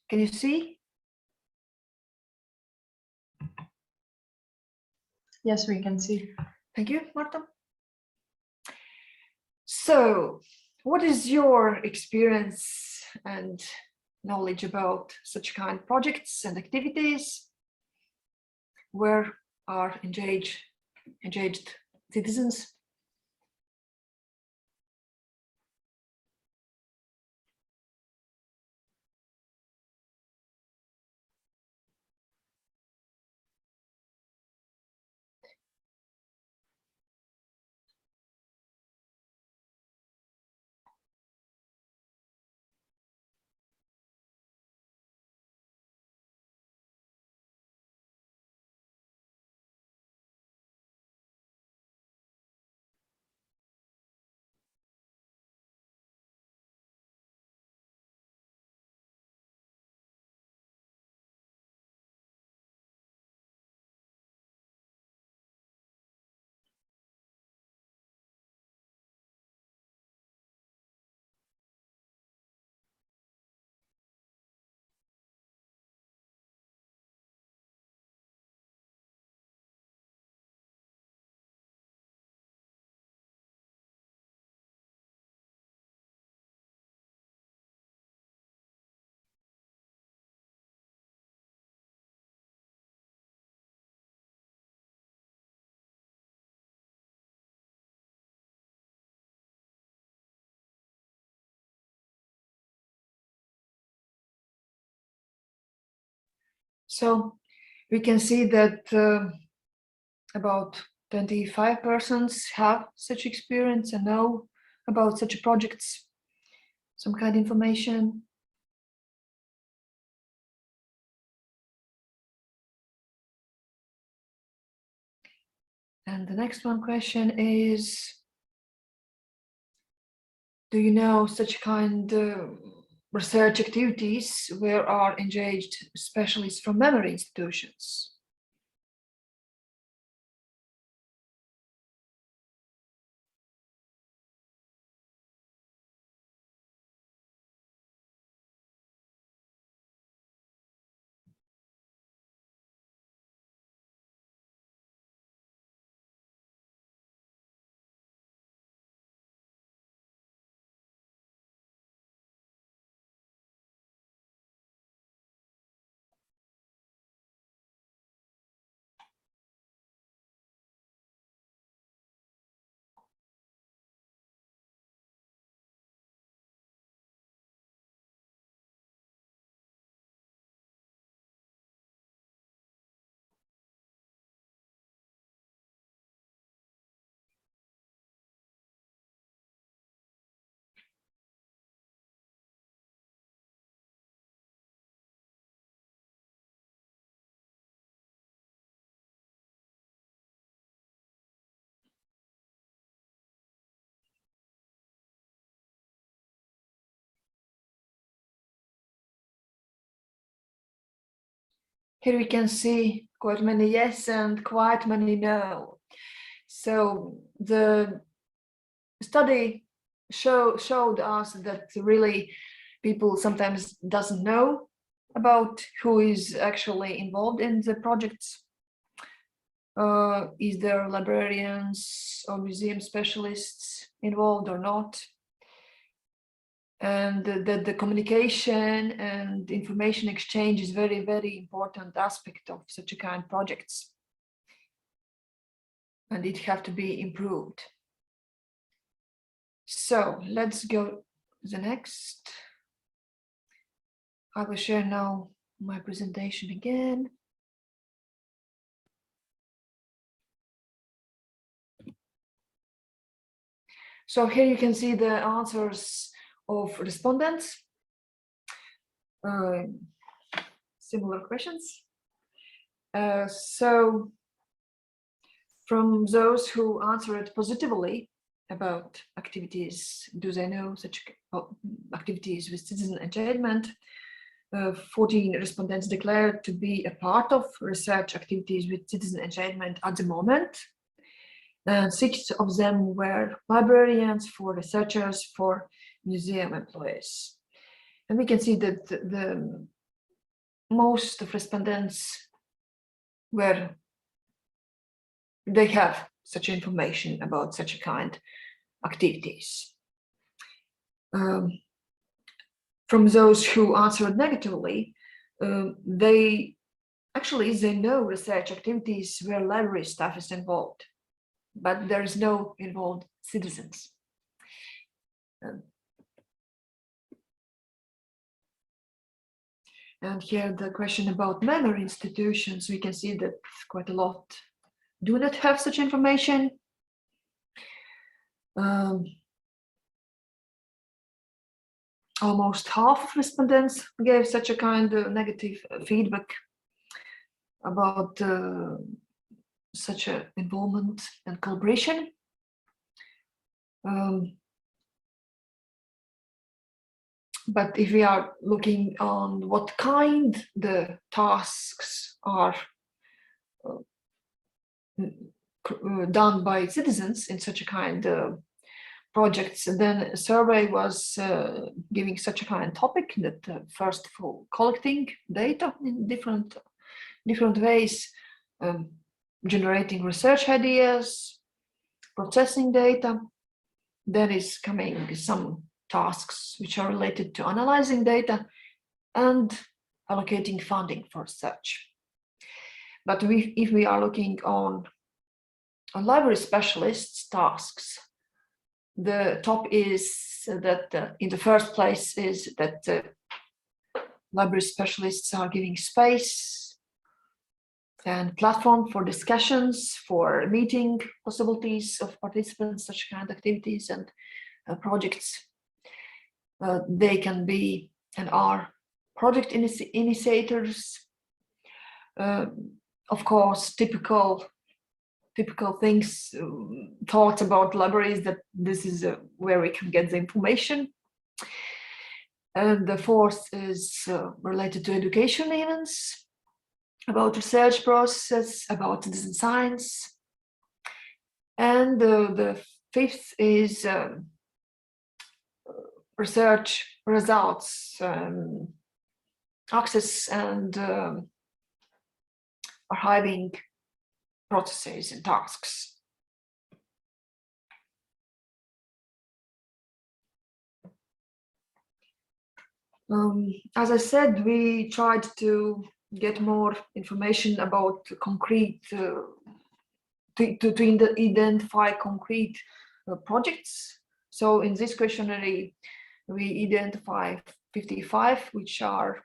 Can you see? Yes, we can see. Thank you, Marta. So, what is your experience and knowledge about such kind of projects and activities? Where are engaged citizens? So we can see that about 25% have such experience and know about such projects, some kind of information. And the next one question is, do you know such kind of research activities where are engaged specialists from memory institutions? Here we can see quite many yes and quite many no. So the study showed us that really people sometimes doesn't know about who is actually involved in the projects. Is there librarians or museum specialists involved or not? And that the communication and information exchange is very, very important aspect of such a kind of projects. And it have to be improved. So let's go to the next. I will share now my presentation again. So here you can see the answers of respondents. Similar questions. So from those who answered positively about activities, do they know such activities with citizen engagement? 14 respondents declared to be a part of research activities with citizen engagement at the moment. 6 of them were librarians, 4 researchers, 4 museum employees. And we can see that the most of respondents they have such information about such a kind activities. From those who answered negatively, they know research activities where library staff is involved, but there is no involved citizens. And here the question about memory institutions, we can see that quite a lot do not have such information. Almost half of respondents gave such a kind of negative feedback about such a involvement and collaboration. But if we are looking on what kind the tasks are done by citizens in such a kind of projects, then a survey was giving such a kind of topic that first of all collecting data in different ways, generating research ideas, processing data. Then is coming some tasks which are related to analyzing data and allocating funding for research. But if we are looking on library specialists' tasks, the top is that in the first place is that library specialists are giving space and platform for discussions, for meeting possibilities of participants, such kind of activities and projects. They can be and are project initiators. Of course, typical things, thoughts about libraries, that this is where we can get the information. And the fourth is related to education events, about research process, about citizen science. And the fifth is research results, access and archiving processes and tasks. As I said, we tried to get more information about concrete, to identify concrete projects. So in this questionnaire, we identify 55 which are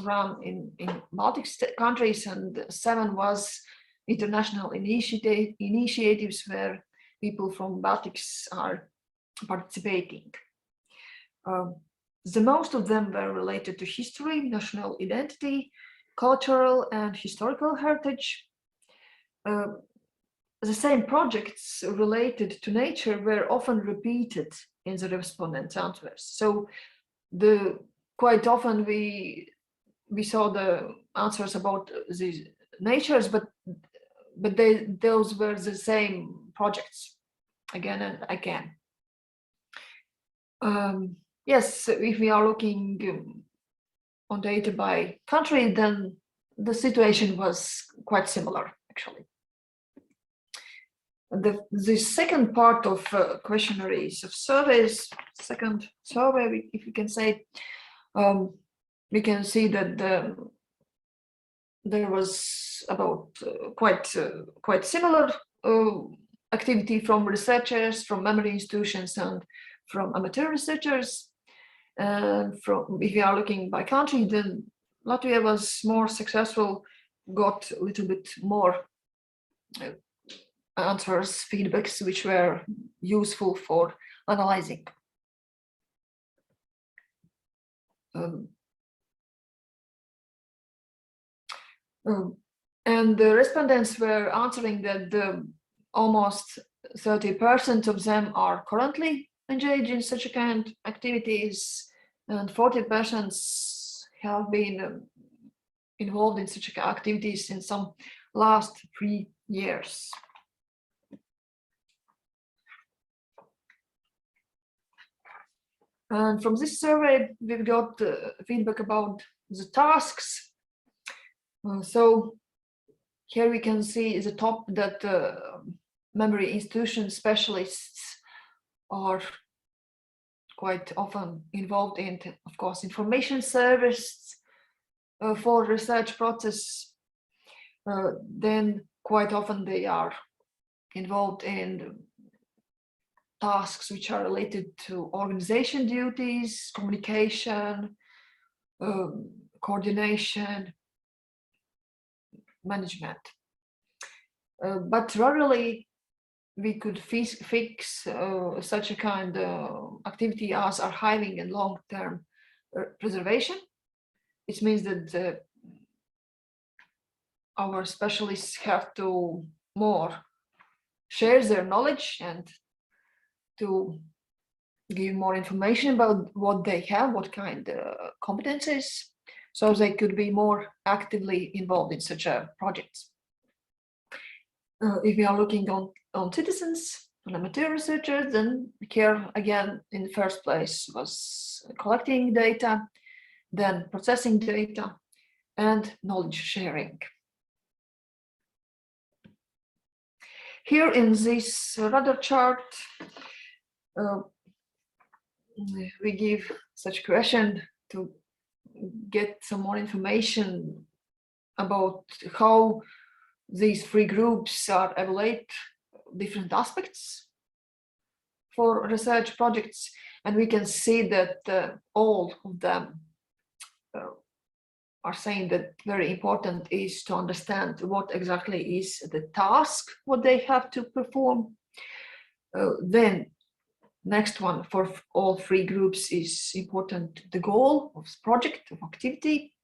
run in Baltics countries, and 7 was international initiatives where people from Baltics are participating. The most of them were related to history, national identity, cultural and historical heritage. The same projects related to nature were often repeated in the respondents' answers. So quite often we saw the answers about the natures, but those were the same projects again and again. Yes, if we are looking on data by country, then the situation was quite similar, actually. The second part of questionnaires of surveys, second survey, if you can say, we can see that there was about quite similar activity from researchers, from memory institutions, and from amateur researchers. If we are looking by country, then Latvia was more successful, got a little bit more answers, feedbacks, which were useful for analyzing. And the respondents were answering that almost 30% of them are currently engaged in such a kind of activities, and 40% have been involved in such activities in some last 3 years. And from this survey, we've got feedback about the tasks. So here we can see the top that memory institution specialists are quite often involved in, of course, information service for research process. Then quite often they are involved in tasks which are related to organization duties, communication, coordination, management. But rarely we could fix such a kind of activity as archiving and long-term preservation. It means that our specialists have to more share their knowledge and to give more information about what they have, what kind of competencies, so they could be more actively involved in such a projects. If we are looking on citizens, on amateur researchers, then here again in the first place was collecting data, then processing data, and knowledge sharing. Here in this radar chart, we give such question to get some more information about how these three groups are evaluate different aspects for research projects, and we can see that all of them are saying that very important is to understand what exactly is the task, what they have to perform. Then next one for all three groups is important, the goal of project, of activity,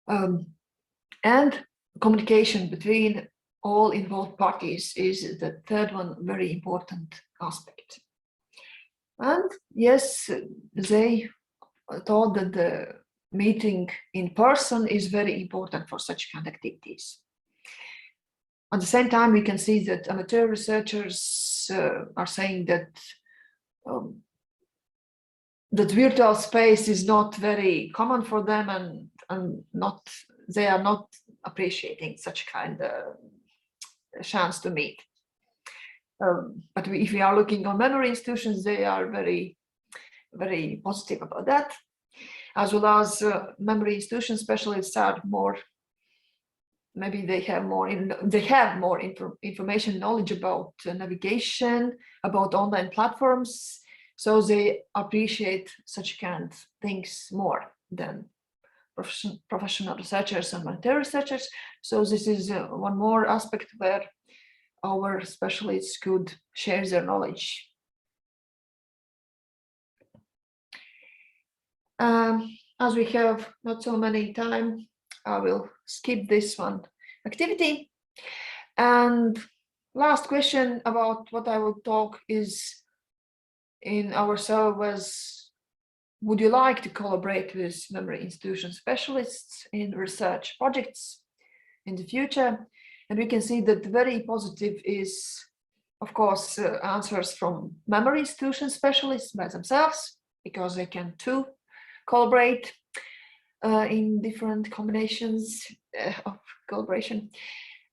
and communication between all involved parties is the third one, very important aspect. And yes, they thought that the meeting in person is very important for such kind of activities. At the same time, we can see that amateur researchers are saying that that virtual space is not very common for them, and they are not appreciating such kind of chance to meet. But if we are looking on memory institutions, they are very, very positive about that, as well as memory institution specialists are more, maybe they have more information, knowledge about navigation, about online platforms, so they appreciate such kind of things more than professional researchers and amateur researchers. So this is one more aspect where our specialists could share their knowledge. As we have not so many time, I will skip this one activity. And last question about what I will talk is in our survey was, would you like to collaborate with memory institution specialists in research projects in the future? And we can see that very positive is, of course, answers from memory institution specialists by themselves, because they can too collaborate in different combinations of collaboration.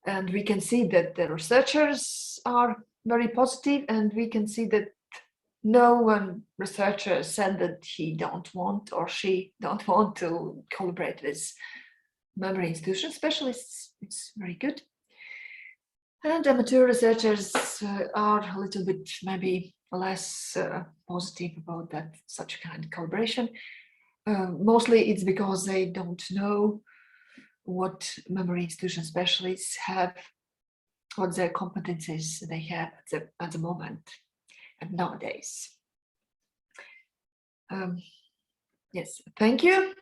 And we can see that the researchers are very positive, and we can see that no one researcher said that he don't want or she don't want to collaborate with memory institution specialists. It's very good. And amateur researchers are a little bit maybe less positive about that such kind of collaboration. Mostly it's because they don't know what memory institution specialists have, what their competencies they have at the moment and nowadays. Yes, thank you.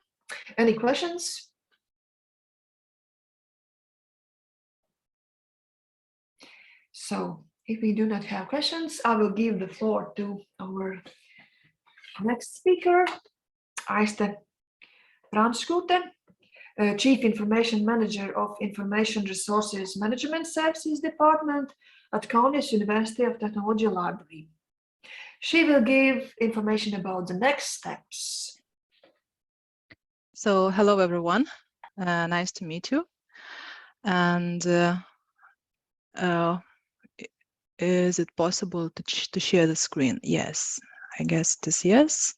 Any questions? So if we do not have questions, I will give the floor to our next speaker, Aiste Pranskute, Chief Information Manager of Information Resources Management Services Department at Kaunas University of Technology Library. She will give information about the next steps. So hello, everyone. Nice to meet you. And is it possible to share the screen? Yes, I guess it is yes.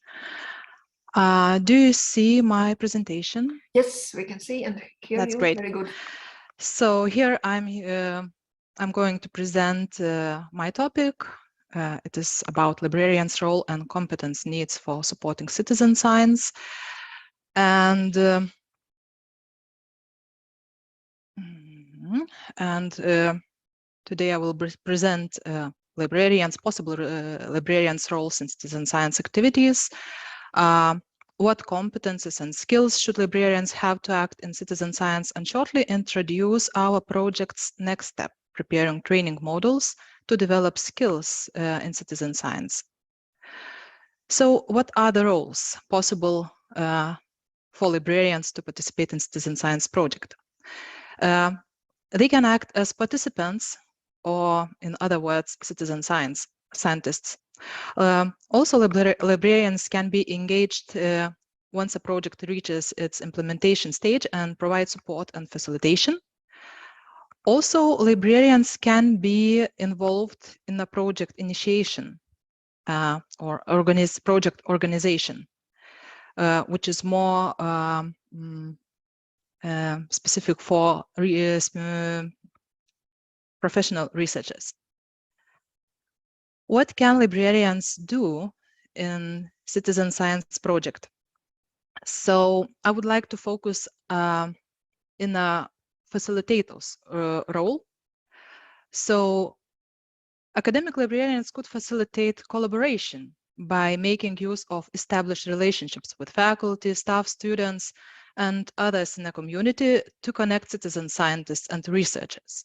Do you see my presentation? Yes, we can see and hear That's you. great. Very good. So here I'm going to present my topic. It is about librarians' role and competence needs for supporting citizen science. And today I will present possible librarians' roles in citizen science activities. What competences and skills should librarians have to act in citizen science, and shortly introduce our project's next step, preparing training models to develop skills in citizen science. So what are the roles possible for librarians to participate in citizen science project? They can act as participants, or in other words, citizen scientists. Also, librarians can be engaged once a project reaches its implementation stage and provide support and facilitation. Also, librarians can be involved in the project initiation or project organization, which is more specific for professional researchers. What can librarians do in citizen science project? So I would like to focus in a facilitator's role. So academic librarians could facilitate collaboration by making use of established relationships with faculty, staff, students, and others in the community to connect citizen scientists and researchers.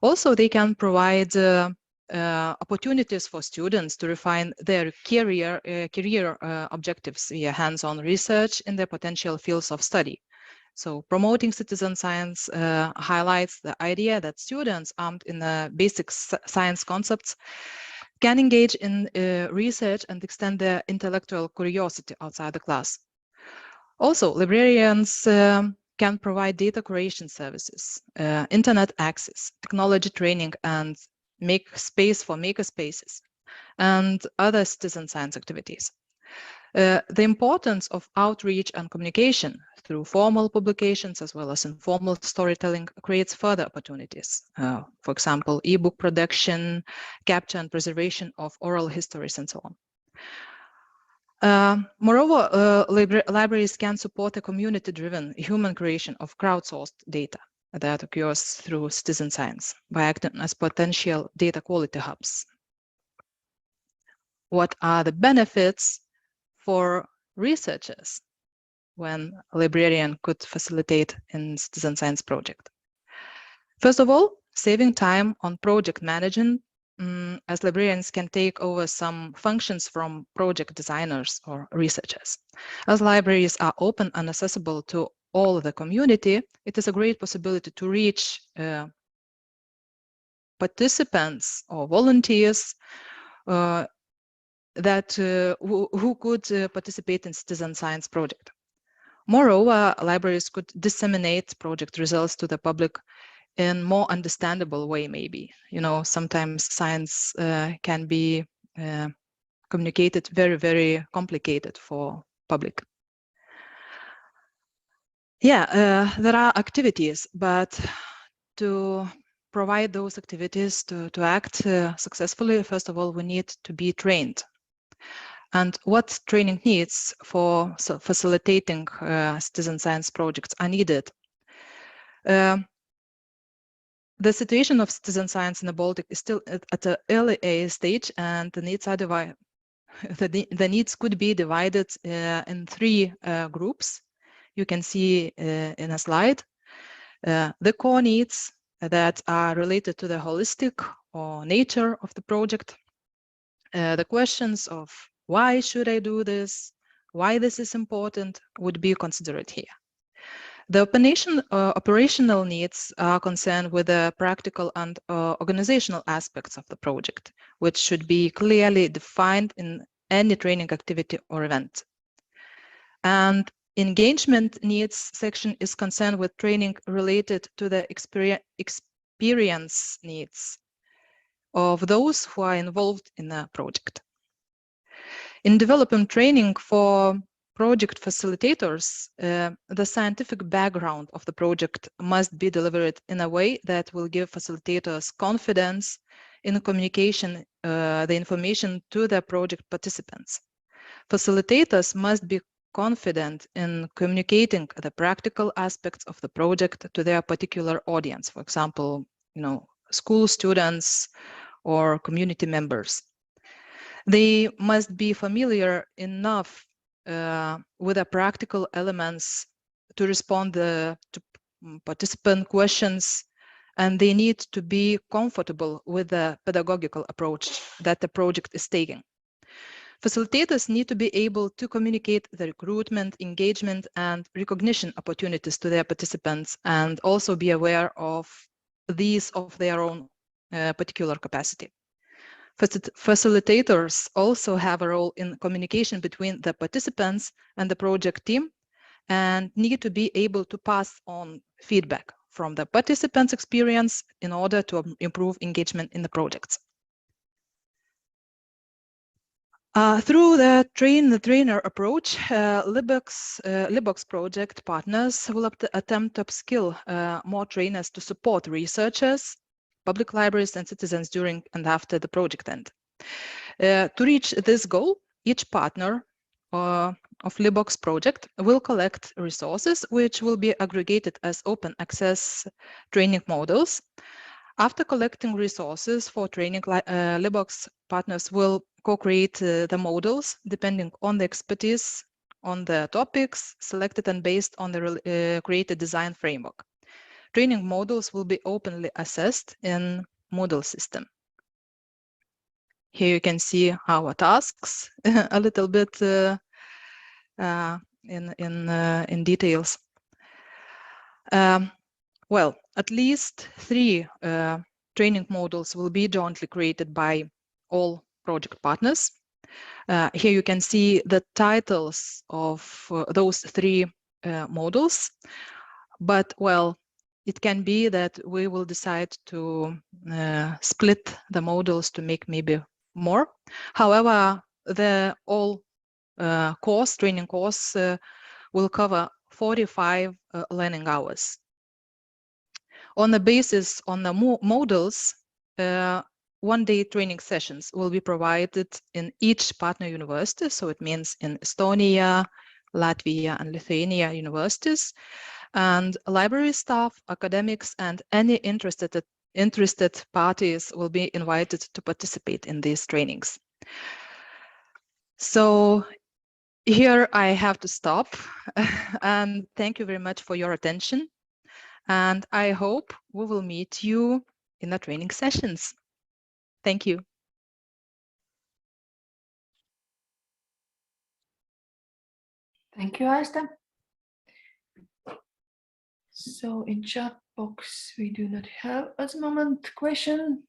Also, they can provide opportunities for students to refine their career objectives via hands-on research in their potential fields of study. So promoting citizen science highlights the idea that students armed in the basic science concepts can engage in research and extend their intellectual curiosity outside the class. Also, librarians can provide data curation services, internet access, technology training, and make space for makerspaces and other citizen science activities. The importance of outreach and communication through formal publications as well as informal storytelling creates further opportunities. For example, ebook production, capture and preservation of oral histories, and so on. Moreover, libraries can support a community-driven human creation of crowdsourced data that occurs through citizen science by acting as potential data quality hubs. What are the benefits for researchers when a librarian could facilitate in citizen science project? First of all, saving time on project management, as librarians can take over some functions from project designers or researchers. As libraries are open and accessible to all the community, it is a great possibility to reach participants or volunteers who could participate in citizen science project. Moreover, libraries could disseminate project results to the public in more understandable way, maybe. You know, sometimes science can be communicated very, very complicated for public. Yeah, there are activities, but to provide those activities to act successfully, first of all, we need to be trained. And what training needs for facilitating citizen science projects are needed? The situation of citizen science in the Baltic is still at an early stage, and the needs are divided. The needs could be divided in three groups. You can see in a slide. The core needs that are related to the holistic or nature of the project. The questions of why should I do this, why this is important would be considered here. The operational needs are concerned with the practical and organizational aspects of the project, which should be clearly defined in any training activity or event. And engagement needs section is concerned with training related to the experience needs of those who are involved in the project. In developing training for project facilitators, the scientific background of the project must be delivered in a way that will give facilitators confidence in communication the information to the project participants. Facilitators must be confident in communicating the practical aspects of the project to their particular audience, for example, school students or community members. They must be familiar enough with the practical elements to respond to participant questions, and they need to be comfortable with the pedagogical approach that the project is taking. Facilitators need to be able to communicate the recruitment, engagement, and recognition opportunities to their participants, and also be aware of these of their own particular capacity. Facilitators also have a role in communication between the participants and the project team, and need to be able to pass on feedback from the participants' experience in order to improve engagement in the projects. Through the train-the-trainer approach, LibOCS project partners will attempt to upskill more trainers to support researchers, public libraries, and citizens during and after the project end. To reach this goal, each partner of LibOCS project will collect resources which will be aggregated as open access training modules. After collecting resources for training, LibOCS partners will co-create the modules depending on the expertise on the topics selected and based on the created design framework. Training modules will be openly assessed in Moodle system. Here you can see our tasks a little bit in details. Well, at least 3 training modules will be jointly created by all project partners. Here you can see the titles of those 3 modules, but well, it can be that we will decide to split the modules to make maybe more. However, the all training course will cover 45 learning hours. On the basis on the modules, one-day training sessions will be provided in each partner university. So it means in Estonia, Latvia, and Lithuania universities. And library staff, academics, and any interested parties will be invited to participate in these trainings. So here I have to stop and thank you very much for your attention. And I hope we will meet you in the training sessions. Thank you. Thank you, Aista. So in chat box, we do not have at the moment question.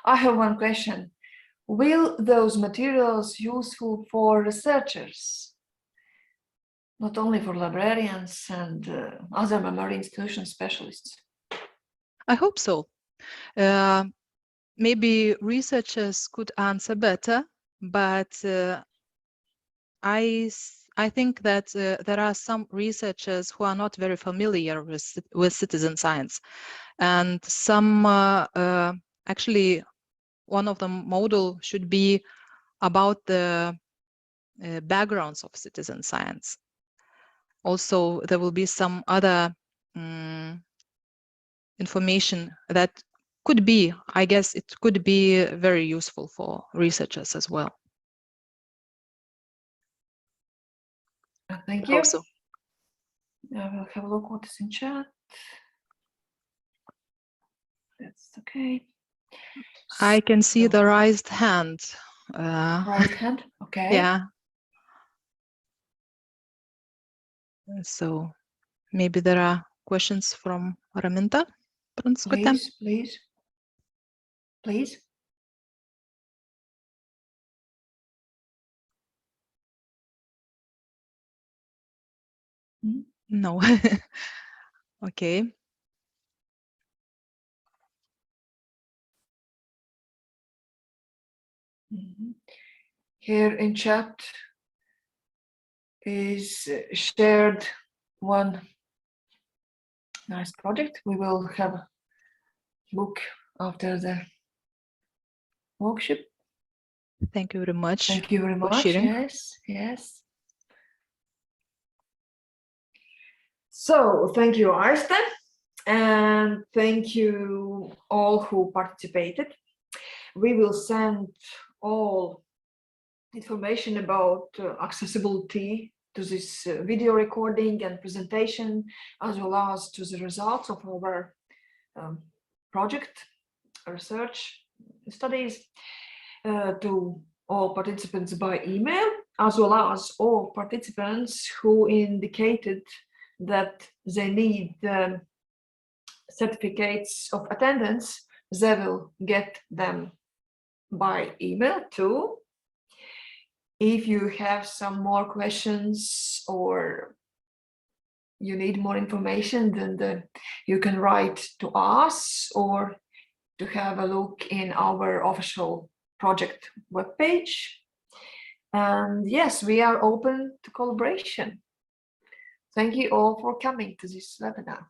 I have one question. Will those materials useful for researchers? Not only for librarians and other memory institution specialists? I hope so. Maybe researchers could answer better, but I think that there are some researchers who are not very familiar with citizen science, and some actually one of the module should be about the backgrounds of citizen science. Also, there will be some other information that could be, I guess it could be very useful for researchers as well. Thank you. Also. I will have a look what is in chat. That's okay. I can see the raised hand. Raised hand, okay. Yeah. So Maybe there are questions from Raminta Pranskutė. Please. No. Okay. Here in chat is shared one nice project. We will have a look after the workshop. Thank you very much. Thank you very much. Sharing. Yes. So thank you, Arsten, and thank you all who participated. We will send all information about accessibility to this video recording and presentation, as well as to the results of our project research studies to all participants by email, as well as all participants who indicated that they need certificates of attendance. They will get them by email too. If you have some more questions or you need more information, then you can write to us or to have a look in our official project webpage. And yes, we are open to collaboration. Thank you all for coming to this webinar.